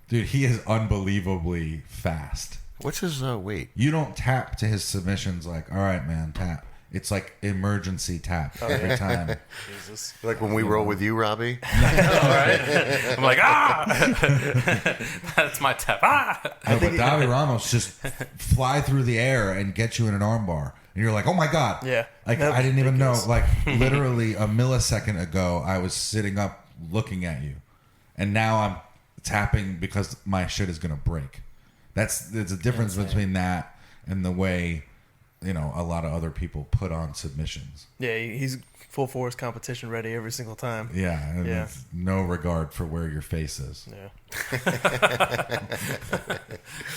Dude, he is unbelievably fast.
What's his weight?
You don't tap to his submissions like, all right, man, tap. It's like emergency tap every time.
Jesus.
Like when we roll with you, Robbie?
All right. I'm like, that's my tap.
No, but Davi Ramos just fly through the air and get you in an armbar. And you're like, oh my God.
Yeah.
Like,
That's
I didn't even know.
ridiculous.
Like, literally a millisecond ago, I was sitting up looking at you. And now I'm tapping because my shit is going to break. There's a difference between that and the way, you know, a lot of other people put on submissions.
Yeah, he's full force competition ready every single time.
Yeah. And
Yeah.
there's no regard for where your face is.
Yeah.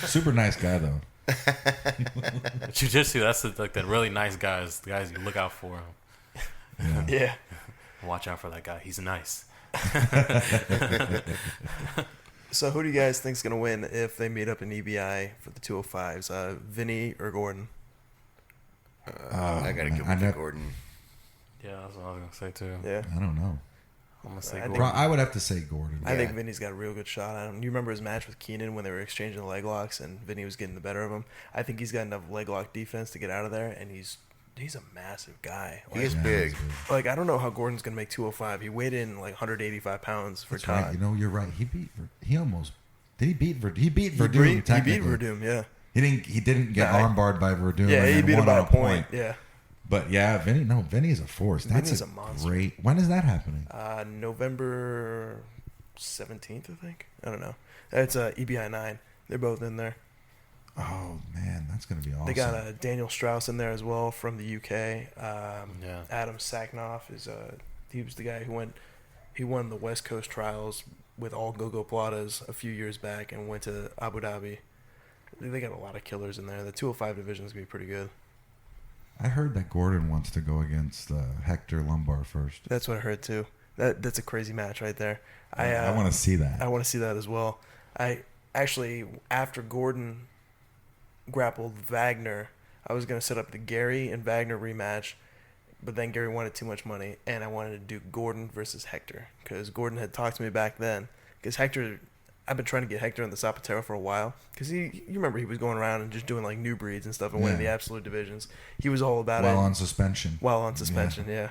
Super nice guy, though.
Jiu-jitsu, that's the really nice guys, the guys you look out for.
Yeah.
Yeah.
Watch out for that guy. He's nice.
So who do you guys think's gonna win if they meet up in EBI for the 205s? Vinny or Gordon?
I got to give
I
it to
know-
Gordon.
Yeah, that's what I was going to say, too.
Yeah.
I don't know.
I'm going to say
I think-
Gordon.
I would have to say Gordon.
I think
Yeah.
Vinny's got a real good shot at him. You remember his match with Keenan when they were exchanging leg locks and Vinny was getting the better of him? I think he's got enough leg lock defense to get out of there, and he's a massive guy.
He is
Yeah,
big.
that's good.
Like, I don't know how Gordon's going to make 205. He weighed in like 185 pounds for
That's
Todd.
right. You know, you're right. He beat Verdum. He beat
He
Verdum
beat
technically.
Verdum, yeah.
He didn't get
Nah,
armbarred by Verdum.
Yeah,
and
he
then
beat him
won
by
on
a point. Yeah.
But yeah, Vinny's a force. That's
Vinny's a monster.
great. When is that happening?
November 17th, I think. I don't know. It's EBI 9. They're both in there.
Oh man, that's gonna be awesome.
They got Daniel Strauss in there as well from the UK.
Yeah.
Adam Saknoff is he was the guy he won the West Coast trials with all Gogo Platas a few years back and went to Abu Dhabi. They got a lot of killers in there. The 205 division is gonna be pretty good.
I heard that Gordon wants to go against Hector Lombard first.
That's what I heard too. That's a crazy match right there.
I want to see that.
I want to see that as well. I actually, after Gordon grappled Wagner, I was going to set up the Gary and Wagner rematch, but then Gary wanted too much money, and I wanted to do Gordon versus Hector because Gordon had talked to me back then. Because Hector, I've been trying to get Hector in the Sapateiro for a while. Because you remember he was going around and just doing like new breeds and stuff and winning the
Yeah.
absolute divisions. He was all about
While
it.
on suspension.
While on suspension, yeah.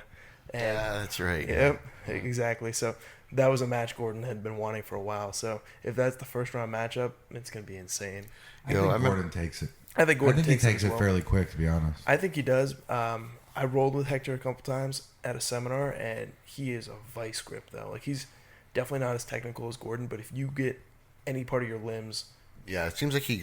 And
Yeah, that's right.
Yep, exactly. So that was a match Gordon had been wanting for a while. So if that's the first round matchup, it's going to be insane.
I
Yo,
think
I remember-
Gordon takes it.
I think Gordon
I think he
takes
takes
it,
it
as well.
fairly quick, to be honest.
I think he does. I rolled with Hector a couple times at a seminar, and he is a vice grip though. Like he's definitely not as technical as Gordon, but if you get any part of your limbs,
Yeah, it seems like he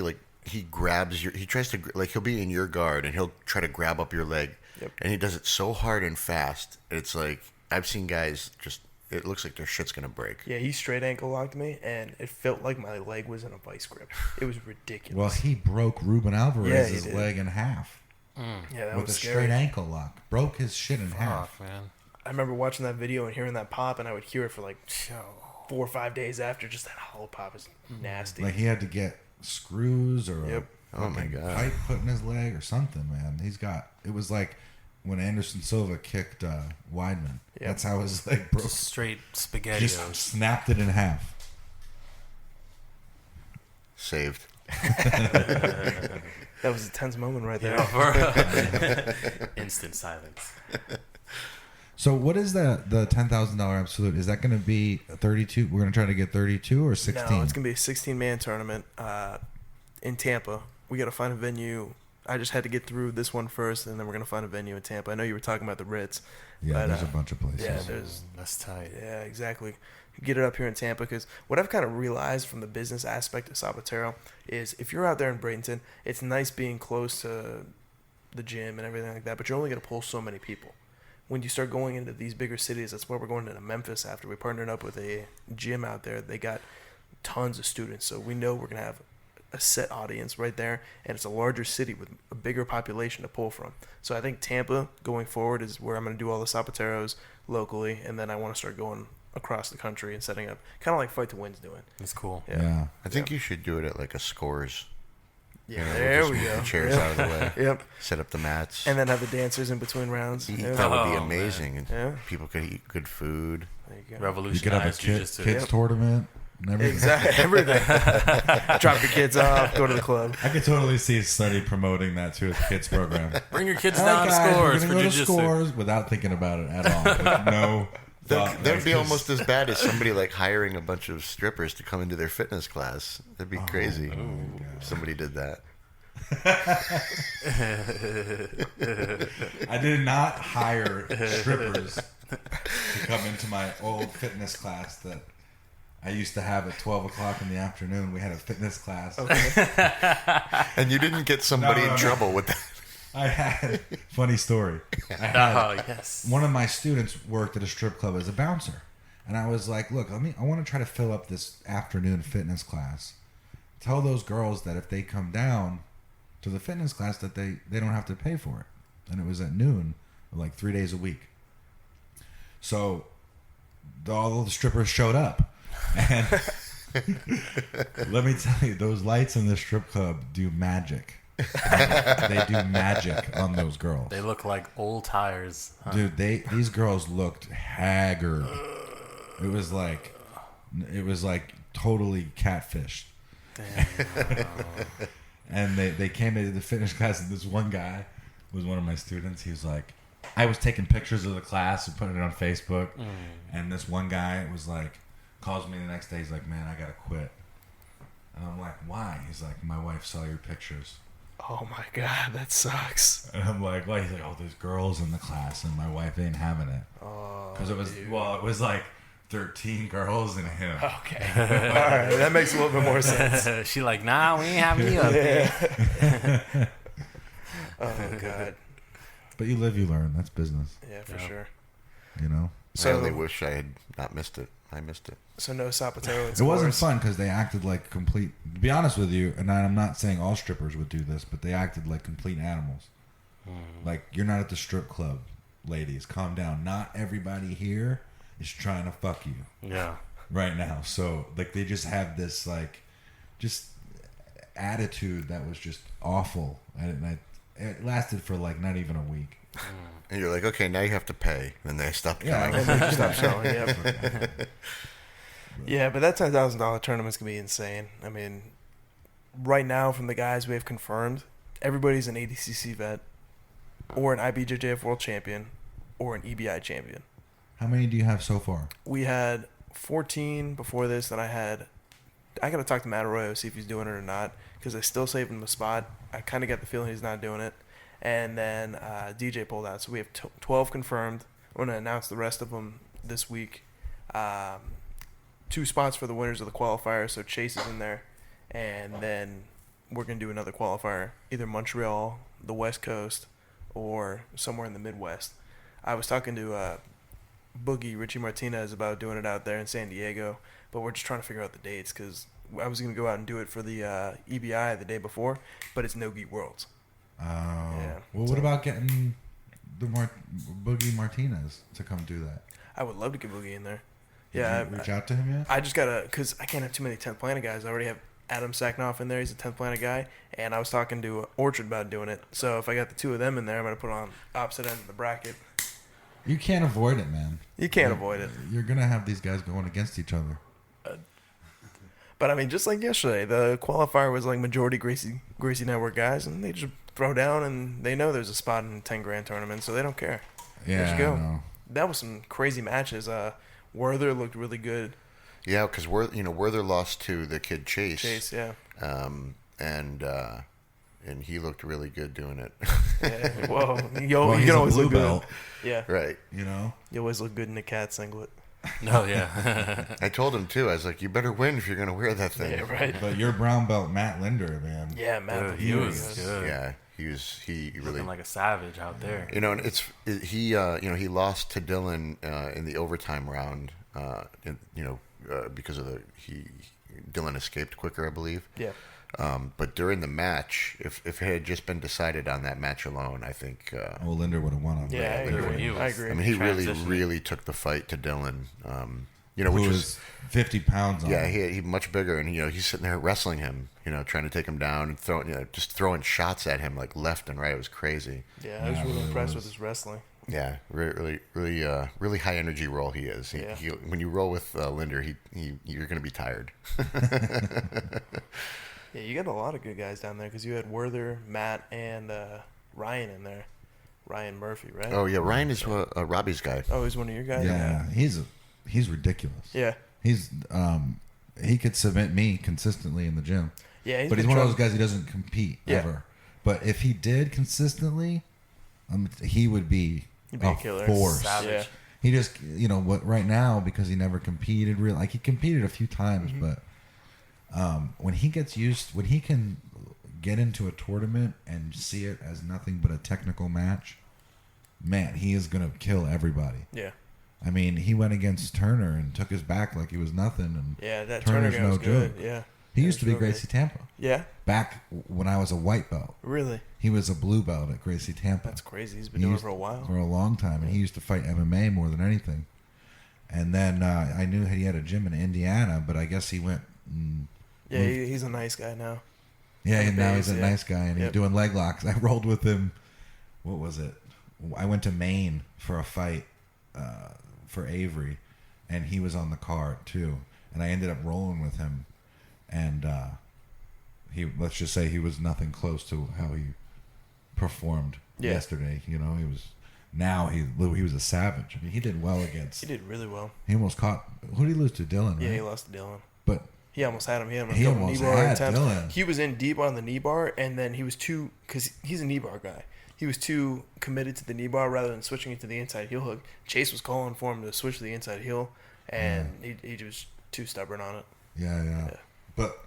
grabs he tries to, like, he'll be in your guard and he'll try to grab up your leg.
Yep.
And he does it so hard and fast. It's like, I've seen guys just, it looks like their shit's going to break.
yeah, he straight ankle locked me, and it felt like my leg was in a vice grip. It was ridiculous.
Well, he broke Ruben Alvarez's
he did.
leg in half
yeah, that
with
was
a
scary.
straight ankle lock. Broke his shit in half.
Fuck, man.
I remember watching that video and hearing that pop, and I would hear it for like 4 or 5 days after. Just that hollow pop is nasty.
Like he had to get screws or
Yep.
Oh, my
fucking
God.
pipe put in his leg or something, man. It was like when Anderson Silva kicked Weidman.
Yep.
That's how his leg broke.
Just straight spaghettios.
Just snapped it in half.
Saved.
That was a tense moment right there.
Instant silence.
So what is the $10,000 absolute? Is that going to be 32? We're going to try to get 32 or 16?
No, it's gonna be a 16-man tournament in Tampa. We got to find a venue. I just had to get through this one first, and then we're gonna find a venue in Tampa. I know you were talking about the Ritz.
Yeah,
but,
there's a bunch of places.
Yeah, there's.
That's tight.
Yeah, exactly. Get it up here in Tampa because what I've kind of realized from the business aspect of Sapateiro is if you're out there in Bradenton, it's nice being close to the gym and everything like that, but you're only going to pull so many people. When you start going into these bigger cities, that's why we're going into Memphis after we partnered up with a gym out there. They got tons of students, so we know we're going to have a set audience right there, and it's a larger city with a bigger population to pull from. So I think Tampa going forward is where I'm going to do all the Sapateiros locally, and then I want to start going across the country and setting up kind of like Fight to Win's doing.
That's cool.
Yeah.
I think you should do it at like a Scores.
Yeah,
You know,
there
just
we
move
go.
The chairs
Yep.
out of the way.
Yep.
Set up the mats.
And then have the dancers in between rounds. Yeah.
That would be
Oh,
amazing. And
Yeah.
people could eat good food.
There you go.
You could have a
Revolutionize
kids
jujitsu.
Yep.
tournament. and everything.
Exactly, everything. Drop your kids off, go to the club.
I could totally see Sonny promoting that to his kids program.
Bring your kids
All right,
down to
guys,
Scores
we're
for
gonna go to
jiu-jitsu.
Scores without thinking about it at all. With no thought,
That'd be
'cause-
almost as bad as somebody like hiring a bunch of strippers to come into their fitness class. That'd be crazy if somebody did that.
I did not hire strippers to come into my old fitness class that I used to have at 12 o'clock in the afternoon. We had a fitness class.
And you didn't get somebody
No.
in trouble with that.
I had, funny story. I had,
Oh, yes.
one of my students worked at a strip club as a bouncer. And I was like, look, I want to try to fill up this afternoon fitness class. Tell those girls that if they come down to the fitness class that they don't have to pay for it. And it was at noon, like 3 days a week. So all the strippers showed up. And let me tell you, those lights in the strip club do magic. They do magic on those girls.
They look like old tires. Huh?
Dude, these girls looked haggard. It was like totally catfished.
Damn.
And they came into the fitness class, and this one guy was one of my students. He was like, I was taking pictures of the class and putting it on Facebook. And this one guy was like, calls me the next day. He's like, man, I gotta quit. And I'm like, why? He's like, my wife saw your pictures.
Oh my god, that sucks.
And I'm like, why? He's like, oh, there's girls in the class, and my wife ain't having it.
Oh,
Because it was like 13 girls and him.
okay. All right, that makes a little bit more sense.
She like, nah, we ain't having you up there.
Oh god.
But you live, you learn. That's business,
Yeah, for sure.
you know?
I only
So,
wish I had not missed it. I missed it.
so no Sapateiro.
It wasn't fun because they acted like complete. To be honest with you, and I'm not saying all strippers would do this, but they acted like complete animals. Like, you're not at the strip club, ladies. Calm down. Not everybody here is trying to fuck you
Yeah.
right now. So, like, they just have this, like, just attitude that was just awful. And it lasted for, like, not even a week.
And you're like, okay, now you have to pay. And they stopped
Yeah,
coming.
And they just stopped selling. Yeah. Yeah, but that $10,000 tournament's gonna be insane. I mean, right now from the guys we have confirmed, everybody's an ADCC vet, or an IBJJF World Champion, or an EBI champion.
How many do you have so far?
We had 14 before this. Then I gotta talk to Matt Arroyo, see if he's doing it or not, because I still saved him a spot. I kind of got the feeling he's not doing it. And then DJ pulled out, so we have 12 confirmed. I'm gonna announce the rest of them this week. 2 spots for the winners of the qualifier, so Chase is in there, and then we're gonna do another qualifier, either Montreal, the West Coast, or somewhere in the Midwest. I was talking to Boogie Richie Martinez about doing it out there in San Diego, but we're just trying to figure out the dates because I was gonna go out and do it for the EBI the day before, but it's No Gi Worlds.
Oh.
Yeah.
Well, what about getting the Boogie Martinez to come do that?
I would love to get Boogie in there.
Did
Yeah,
you reach out to him yet?
I just gotta, because I can't have too many 10th Planet guys. I already have Adam Sacknoff in there. He's a 10th Planet guy. And I was talking to Orchard about doing it. So if I got the 2 of them in there, I'm going to put on opposite end of the bracket.
You can't avoid it, man.
You can't avoid it.
You're going to have these guys going against each other.
But I mean, just like yesterday, the qualifier was like majority Gracie Network guys. And they just throw down and they know there's a spot in 10 grand tournament. So they don't care.
Yeah,
There you go.
I know.
That was some crazy matches. Werther looked really good.
Yeah, because Werther lost to the kid
Chase, yeah.
And he looked really good doing it.
Yeah. Well, you
Well, he's
can
a
always
blue
look
belt,
good. Yeah.
Right.
you know?
You always look good in a cat singlet.
Oh, yeah.
I told him too. I was like, you better win if you're gonna wear that thing.
Yeah, right.
But your brown belt, Matt Linder, man.
Yeah, Matt.
Dude,
looked
he
really
was good.
Yeah, he really.
Looking like a savage out there.
You know, and he lost to Dylan in the overtime round. Because of Dylan escaped quicker, I believe.
Yeah.
But during the match, if it had just been decided on that match alone, I think.
Well, Linder would have won on
Yeah, I
that.
agree.
He was-
I agree.
I mean, he
Transitioning.
really took the fight to Dylan.
Who
Which
was
was
50 pounds on
yeah,
him.
he much bigger, and he's sitting there wrestling him, trying to take him down and just throwing shots at him like left and right. It was crazy.
Yeah, I was
Yeah,
really
it
impressed
was.
with his wrestling.
Yeah, really high energy roll he is. When you roll with Linder, you're going to be tired.
Yeah, you got a lot of good guys down there because you had Werther, Matt, and Ryan in there. Ryan Murphy, right?
Oh yeah, Ryan is Robbie's guy.
Oh, he's one of your guys.
Yeah, he's ridiculous.
Yeah.
He's he could submit me consistently in the gym.
Yeah,
but he's one of those guys who doesn't compete ever. But if he did consistently, he would be a
killer.
force.
Savage.
Yeah.
He just, right now, because he never competed he competed a few times, but when he can get into a tournament and see it as nothing but a technical match, man, he is going to kill everybody.
Yeah.
I mean, he went against Turner and took his back like he was nothing. And
Yeah, that
Turner's
Turner guy was good.
joke.
Yeah.
He used to be
real good.
Gracie Tampa.
Yeah.
Back when I was a white belt.
Really?
He was a blue belt at Gracie Tampa.
That's crazy. He's been doing it for a while.
For a long time. And he used to fight MMA more than anything. And then I knew he had a gym in Indiana, but I guess he went...
Yeah, he's a nice guy now.
Yeah, and now he's a
yeah.
nice guy, and he's doing leg locks. I rolled with him. What was it? I went to Maine for a fight for Avery, and he was on the card too. And I ended up rolling with him, and let's just say he was nothing close to how he performed yesterday. He was a savage. I mean, he did well against.
He did really well.
He almost caught. Who did he lose to? Dylan.
Yeah,
right?
he lost to Dylan.
But
he almost had him.
He almost had Dylan.
He was in deep on the knee bar, and then he was too, because he's a knee bar guy. He was too committed to the knee bar rather than switching it to the inside heel hook. Chase was calling for him to switch to the inside heel, and he was too stubborn on it.
Yeah. But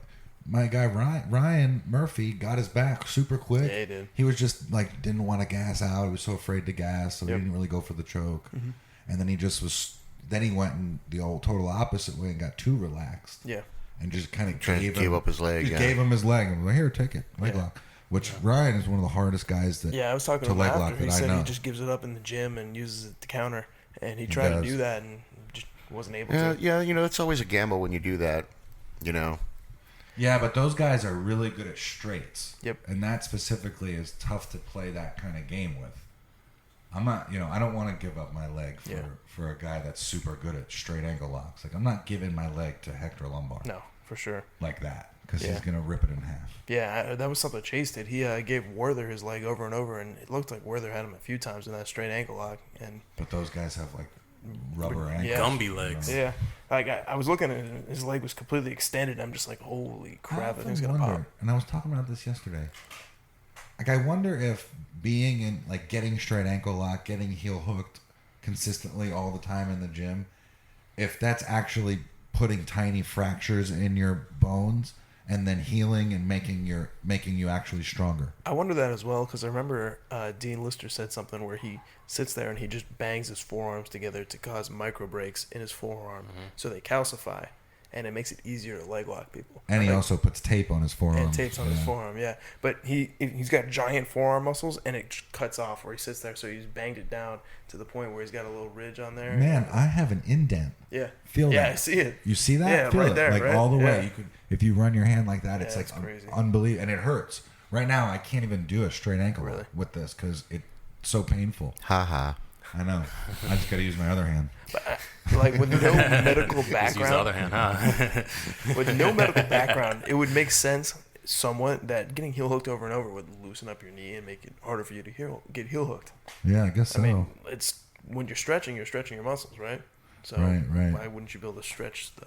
my guy Ryan Murphy got his back super quick.
Yeah, he did.
He was just didn't want to gas out. He was so afraid to gas, so he didn't really go for the choke.
Mm-hmm.
And then he just was. Then he went in the old total opposite way and got too relaxed.
Yeah.
And just kind of
gave up his leg.
Gave him his leg and was like, "Here, take it, leg lock." Which Ryan is one of the hardest guys that.
Yeah, I was talking to him
leg
after.
lock
He
that I
said
know.
he just gives it up in the gym and uses it to counter, and he tried to do that and just wasn't able to.
Yeah, it's always a gamble when you do that.
Yeah, but those guys are really good at straights.
Yep.
And that specifically is tough to play that kind of game with. I'm not, I don't want to give up my leg for a guy that's super good at straight ankle locks. Like, I'm not giving my leg to Hector Lombard.
No, for sure.
Like that, because he's going to rip it in half.
Yeah, that was something Chase did. He gave Werther his leg over and over, and it looked like Werther had him a few times in that straight ankle lock.
But those guys have, rubber ankles.
Yeah.
Gumby legs.
Yeah. Like, I was looking at it, his leg was completely extended. I'm just like, holy crap, that thing's going to pop.
And I was talking about this yesterday. I wonder if being in, getting straight ankle lock, getting heel hooked consistently all the time in the gym, if that's actually putting tiny fractures in your bones and then healing and making you actually stronger.
I wonder that as well, because I remember Dean Lister said something where he sits there and he just bangs his forearms together to cause micro breaks in his forearm, so they calcify, and it makes it easier to leg lock people.
And he also puts tape on his forearm.
And tapes on his forearm, yeah. But he's got giant forearm muscles, and it just cuts off where he sits there, so he's banged it down to the point where he's got a little ridge on there.
Man, I have an indent.
Yeah.
Feel that.
Yeah, I see it.
You see that?
Yeah,
Feel
right
it.
there, right?
All the way.
Yeah.
You could, if you run your hand like that, it's
it's crazy.
unbelievable, and it hurts. Right now, I can't even do a straight ankle
Really?
with this because it's so painful.
Ha ha.
I know. I just got to use my other hand.
But, with no medical
Just use the
background,
other hand, huh?
with no medical background, it would make sense somewhat that getting heel hooked over and over would loosen up your knee and make it harder for you to get heel hooked.
Yeah, I guess so.
I mean, it's when you're stretching your muscles, right? So
Right.
why wouldn't you be able to stretch the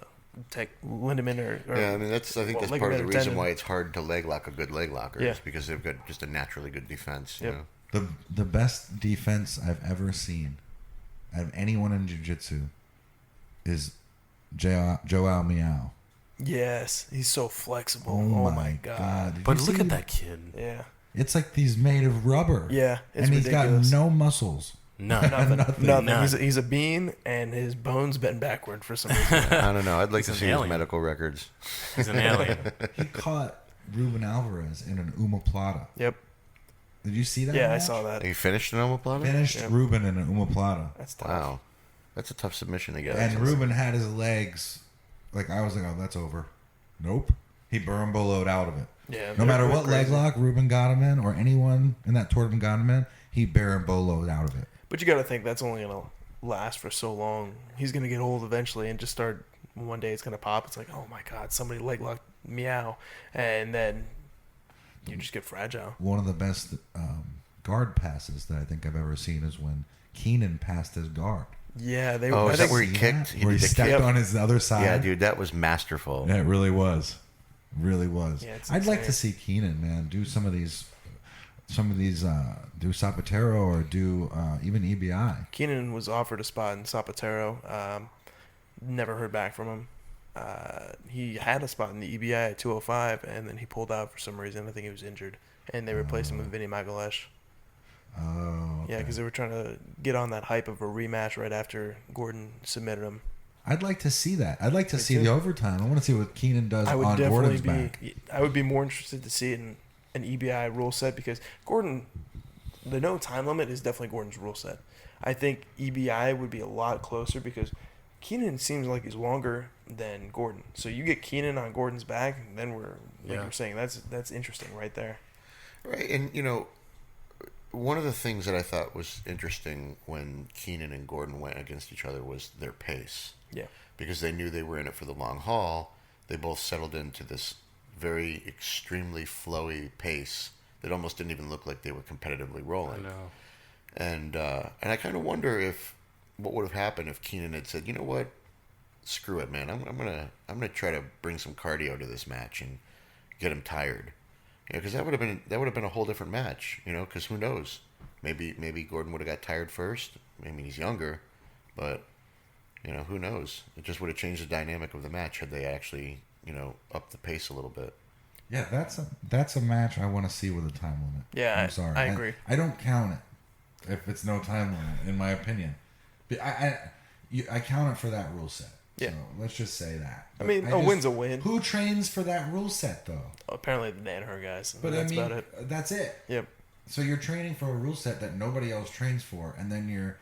ligament or
Yeah, I mean I think that's part of
ligament
the
or
reason
tendon.
why it's hard to leg lock a good leg locker
Yeah.
is because they've got just a naturally good defense.
Yep.
You know?
The best defense I've ever seen out of anyone in jiu-jitsu is Joao Miao.
Yes, he's so flexible.
Oh,
my god.
But look at that kid.
Yeah.
It's like he's made of rubber.
Yeah, it's
and he's
ridiculous.
got no muscles.
None.
Nothing.
None.
He's a bean, and his bones bent backward for some reason.
I don't know. I'd like to
He's
see
an
his
alien.
medical records.
He's an alien.
He caught Ruben Alvarez in an omoplata.
Yep.
Did you see that?
Yeah, I
match?
saw that.
He finished an omoplata?
Finished
Yep.
Ruben in an omoplata.
That's tough.
Wow. That's a tough submission to get.
And Ruben had his legs, I was like, oh, that's over. Nope. He boloed out of it.
Yeah.
No
they're-
matter
they're
what leg
crazy.
lock Ruben got him in, or anyone in that tournament got him in, he boloed out of it.
But you got to think that's only gonna last for so long. He's gonna get old eventually and just start. One day it's gonna pop. It's like, oh my god, somebody leg locked meow, and then you just get fragile.
One of the best guard passes that I think I've ever seen is when Keenan passed his guard.
Yeah, they.
Oh,
I
is that
think,
where he kicked?
Where he
did the
stepped
kick?
on his other side.
Yeah, dude, that was masterful.
Yeah, it really was. Really was.
Yeah, it's
I'd like to
insane.
see Keenan, man, do some of these, do Sapateiro or do even EBI.
Keenan was offered a spot in Sapateiro. Never heard back from him. He had a spot in the EBI at 205, and then he pulled out for some reason. I think he was injured, and they replaced him with Vinny Magalesh.
Oh, okay.
Yeah, because they were trying to get on that hype of a rematch right after Gordon submitted him.
I'd like to see that. I'd like to
Me
see
too.
the overtime. I want to see what Keenan does
I would
on
definitely
Gordon's back.
I would be more interested to see it in an EBI rule set because Gordon, the no time limit is definitely Gordon's rule set. I think EBI would be a lot closer because Keenan seems like he's longer than Gordon. So you get Keenan on Gordon's back, and then we're like you're saying that's interesting right there.
Right, and you know, one of the things that I thought was interesting when Keenan and Gordon went against each other was their pace.
Yeah.
Because they knew they were in it for the long haul. They both settled into this very extremely flowy pace that almost didn't even look like they were competitively
I
rolling.
know.
And I kind of wonder if what would have happened if Keenan had said, you know what, screw it, man. I'm gonna try to bring some cardio to this match and get him tired. Yeah, because that would have been a whole different match. You know, because who knows? Maybe Gordon would have got tired first. I mean, he's younger, but you know, who knows? It just would have changed the dynamic of the match had they actually, you know, upped the pace a little bit.
Yeah, that's a match I want to see with a time limit.
Yeah,
I'm sorry.
I agree.
I don't count it if it's no time limit, in my opinion. But I count it for that rule set.
Yeah.
So let's just say that.
I mean,
But
a win's a win.
Who trains for that rule set though?
Apparently the Danaher guys.
But
That's
I mean,
about it.
that's it.
Yep.
So you're training for a rule set that nobody else trains for, and then you're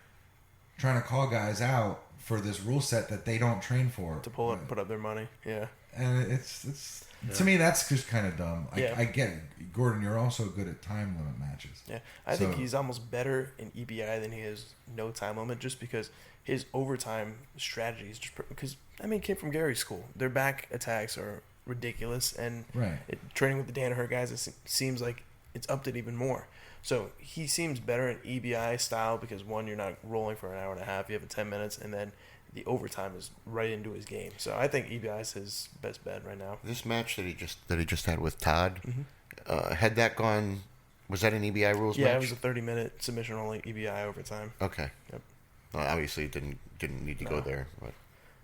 trying to call guys out for this rule set that they don't train for
To pull up, put up their money. Yeah.
And it's to me that's just kind of dumb.
Yeah.
I get it. Gordon, you're also good at time limit matches.
Yeah, I think
So-
he's almost better in EBI than he is no time limit, just because his overtime strategies. Because I mean, he came from Gary's school. Their back attacks are ridiculous, and
Right.
training with the Danaher guys, it seems like it's upped it even more. So he seems better in EBI style because one, you're not rolling for an hour and a half. You have 10 minutes, and then the overtime is right into his game. So I think EBI is his best bet right now.
This match that he just had with Todd, had that gone? Was that an EBI rules
Yeah,
match?
it was a 30-minute submission only EBI overtime.
Okay.
Yep.
Well, obviously, it didn't need to go
No.
there, but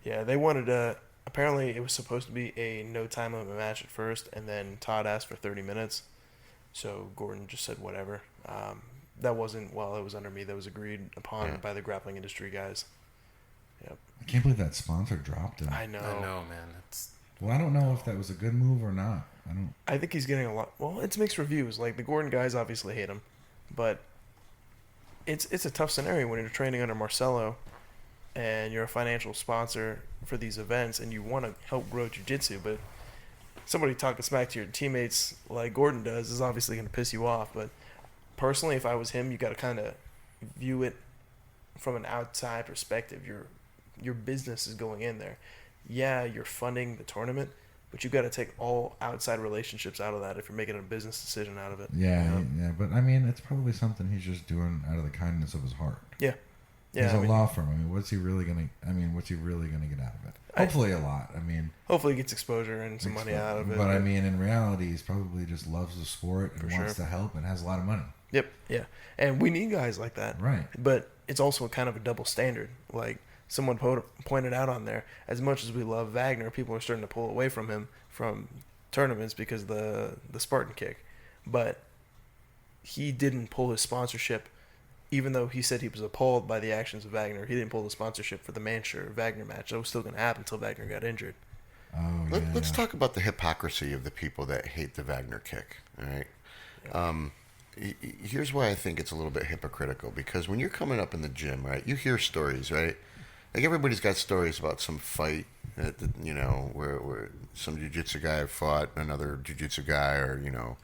Yeah, they wanted to. Apparently, it was supposed to be a no time limit match at first, and then Todd asked for 30 minutes. So Gordon just said whatever. That wasn't while it was under me. That was agreed upon by the grappling industry guys. Yep.
I can't believe that sponsor dropped him.
I know.
I know, man. It's
Well, I don't know if that was a good move or not. I don't.
I think he's getting a lot. Well, it's mixed reviews. Like the Gordon guys obviously hate him, but it's a tough scenario when you're training under Marcelo, and you're a financial sponsor for these events, and you want to help grow jiu-jitsu, but somebody talking smack to your teammates like Gordon does is obviously going to piss you off. But personally, if I was him, you got to kind of view it from an outside perspective. Your business is going in there. Yeah, you're funding the tournament, but you got to take all outside relationships out of that if you're making a business decision out of it.
Yeah,
you know?
yeah, but I mean, it's probably something he's just doing out of the kindness of his heart.
Yeah.
He's
Yeah,
a
I mean,
law firm. I mean, what's he really gonna get out of it? Hopefully, a lot. I mean,
hopefully he gets exposure and some money out of it.
But I mean, in reality, he's probably just loves the sport and
For
wants
sure.
to help and has a lot of money.
Yep, yeah. And we need guys like that.
Right.
But it's also kind of a double standard. Like someone pointed out on there, as much as we love Wagner, people are starting to pull away from him from tournaments because the Spartan kick. But he didn't pull his sponsorship, even though he said he was appalled by the actions of Wagner. He didn't pull the sponsorship for the Manshire Wagner match. That was still going to happen until Wagner got injured.
Oh,
let's talk about the hypocrisy of the people that hate the Wagner kick. All right. Here's why I think it's a little bit hypocritical, because when you're coming up in the gym, right, you hear stories, right? Like everybody's got stories about some fight, you know, where some jiu-jitsu guy fought another jiu-jitsu guy, or you know,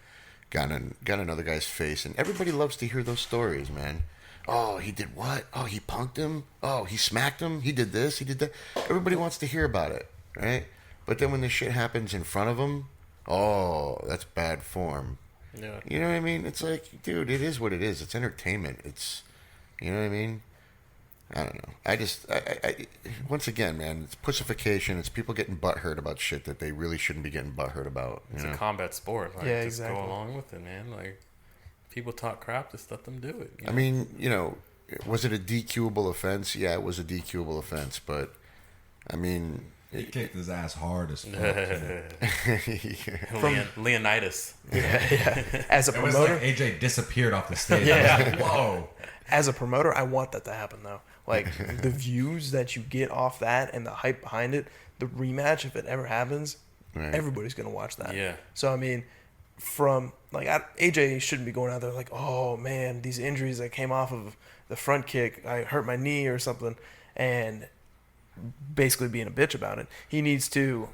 got in another guy's face, and everybody loves to hear those stories, man. Oh, he did what? Oh, he punked him. Oh, he smacked him. He did this. He did that. Everybody wants to hear about it, right? But then when this shit happens in front of them, oh, that's bad form.
Yeah.
You know what I mean? It's like, dude, it is what it is. It's entertainment. It's, you know what I mean? I don't know. I once again, man, it's pussification. It's people getting butthurt about shit that they really shouldn't be getting butthurt about.
It's
You know?
a combat sport. Like,
Yeah,
just
exactly.
go along with it, man. Like, people talk crap, just let them do it. You
I
know?
mean, you know, was it a DQable offense? Yeah, it was a DQable offense, but I mean,
He kicked his ass hard as fuck.
Leonidas.
As a
It was
promoter,
like AJ disappeared off the stage.
Yeah.
I was like, whoa.
as a promoter, I want that to happen though. Like the views that you get off that and the hype behind it, the rematch, if it ever happens,
Right.
everybody's gonna watch that.
Yeah.
So I mean, from like AJ shouldn't be going out there like, oh man, these injuries that came off of the front kick, I hurt my knee or something, and basically being a bitch about it. He needs to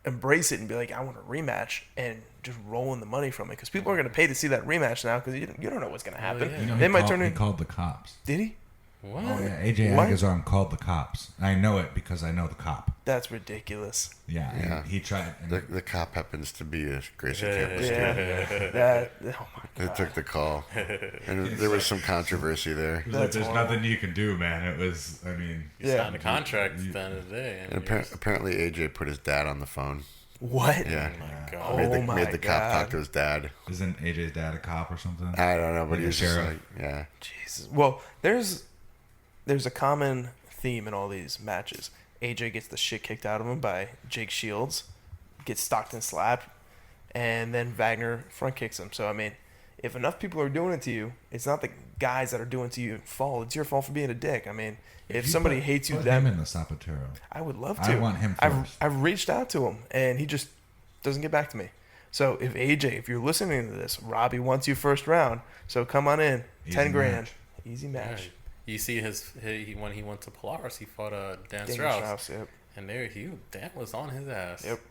embrace it and be like, I want a rematch, and just roll in the money from it, because people are going to pay to see that rematch now, because you don't know what's going to happen.
yeah.
You know,
They might
he
in.
called the cops.
Did he?
What?
Oh yeah, AJ
What?
Agazarm called the cops. I know it because I know the cop.
That's ridiculous.
Yeah, and
Yeah.
he tried. And
the cop happens to be a Gracie
Yeah.
campus
Yeah.
student.
That. Oh my
They
god.
took the call, and there was some controversy there.
he was like,
That's
"There's
horrible.
nothing you can do, man." It was. I mean,
You
Yeah.
signed a contract at the end of the day.
And apparently, AJ put his dad on the phone.
What?
Yeah,
Oh my
Oh
God.
my
made the cop
God.
talk to his dad.
isn't AJ's dad a cop or something?
I don't know, but
Like
he
a
was just
sheriff?
like, yeah.
Jesus. Well, there's a common theme in all these matches. AJ gets the shit kicked out of him by Jake Shields, gets stocked and slapped, and then Wagner front kicks him. So I mean, if enough people are doing it to you, it's not the guys that are doing it to you fault. It's your fault for being a dick. I mean, if
you
somebody
put-
hates you,
put
that
him in the Sapateiro.
I would love
I
to.
want him
I've
first.
I've reached out to him, and he just doesn't get back to me. So if AJ, if you're listening to this, Robbie wants you first round. So come on in,
Easy
10 grand,
match.
easy
Yeah.
match.
You see when he went to Polaris, he fought Dan
Daniel
Strauss,
Strauss, yep.
and Dan was on his ass.
Yep.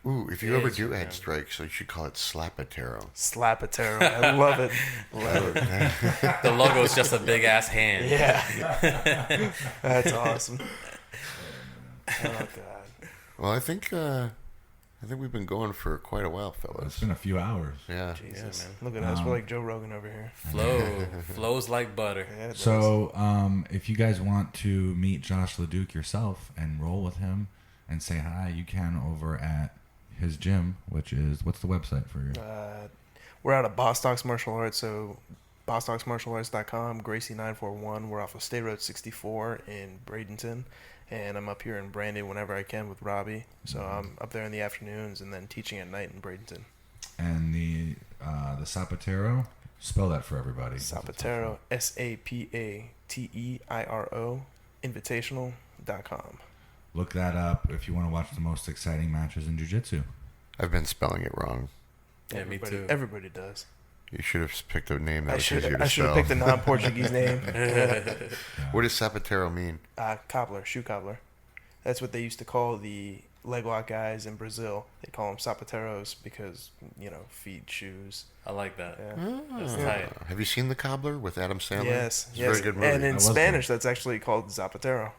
Ooh, if you
Yeah,
ever
he's-
do
yeah.
head strikes, so you should call it Slapatero.
Slapatero. I love it. Love it.
The logo is just a big ass hand.
Yeah. That's awesome. Oh, God.
Well, I think we've been going for quite a while,
It's
fellas.
been a few hours.
Yeah.
Jesus.
man.
Look at us. We're like Joe Rogan over here.
Flows like butter.
Yeah, it does.
So, if you guys want to meet Josh Leduc yourself and roll with him and say hi, you can over at his gym, which is, what's the website for you?
We're out of Bostock's Martial Arts, so bostocksmartialarts.com, Gracie 941. We're off of State Road 64 in Bradenton, and I'm up here in Brandy whenever I can with Robbie. So I'm up there in the afternoons and then teaching at night in Bradenton.
And the Sapateiro, spell that for everybody.
Sapateiro, Sapateiro, invitational.com.
Look that up if you want to watch the most exciting matches in jiu-jitsu.
I've been spelling it wrong.
Yeah, me too.
Everybody does.
You should have picked a name that
I
was
should
easier to
have
spell.
picked a non-Portuguese name.
What does Sapatero mean?
Cobbler, shoe cobbler. That's what they used to call the leg lock guys in Brazil. They call them Sapateiros because, feet, shoes.
I like that.
Yeah.
That's tight.
Have you seen The Cobbler with Adam Sandler?
Yes,
It's
yes.
a very good movie.
And in
was
Spanish, that's actually called Zapatero.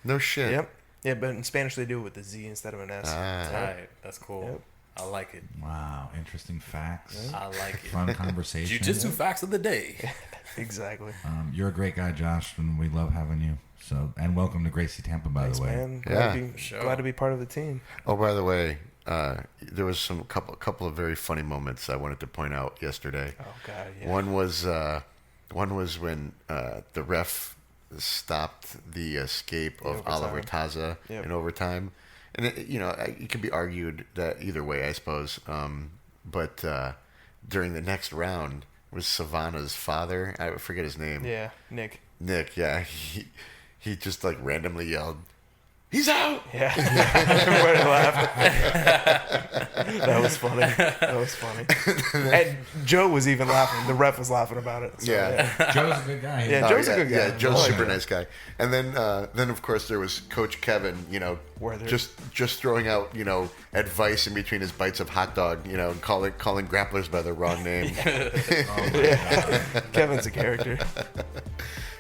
No shit.
Yep. Yeah, but in Spanish, they do it with a Z instead of an S.
Ah.
Tight. That's cool.
Yep.
I like it.
Wow, interesting facts.
I like it.
Fun conversation.
Jiu-jitsu facts of the day.
Exactly.
You're a great guy, Josh, and we love having you. So, and welcome to Gracie Tampa, by
Thanks,
the way.
man.
Yeah.
Glad to be part of the team.
Oh, by the way, there was couple of very funny moments I wanted to point out yesterday.
Oh, God, yeah.
One was when the ref stopped the escape of
overtime.
Oliver Taza
Yep.
in overtime, and it can be argued that either way, I suppose. But during the next round was Savannah's father. I forget his name.
Yeah, Nick.
Nick. Yeah, he just like randomly yelled, "He's out!"
Yeah. Everybody laughed. That was funny. That was funny. And Joe was even laughing. The ref was laughing about it. So,
Yeah.
Joe's a good guy.
Yeah, Joe's a good guy.
Yeah, Joe's
I like
super
that.
nice guy. And then of course there was Coach Kevin,
Where
just throwing out, advice in between his bites of hot dog, and calling grapplers by their wrong name.
Yeah. Kevin's a character.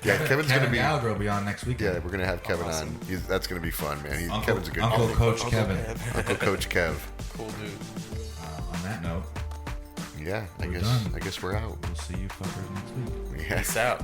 Yeah, Kevin's going to
Kevin
be.
Gallagher will be on next week.
Yeah, we're going to have Kevin on. That's going to be fun, man. Kevin's a good
Uncle
dude.
Coach Kevin.
Uncle Coach Kev.
Cool dude.
On that note,
Yeah, I
We're
guess
done.
I guess we're out.
we'll see you fuckers next week.
Yeah.
Peace out.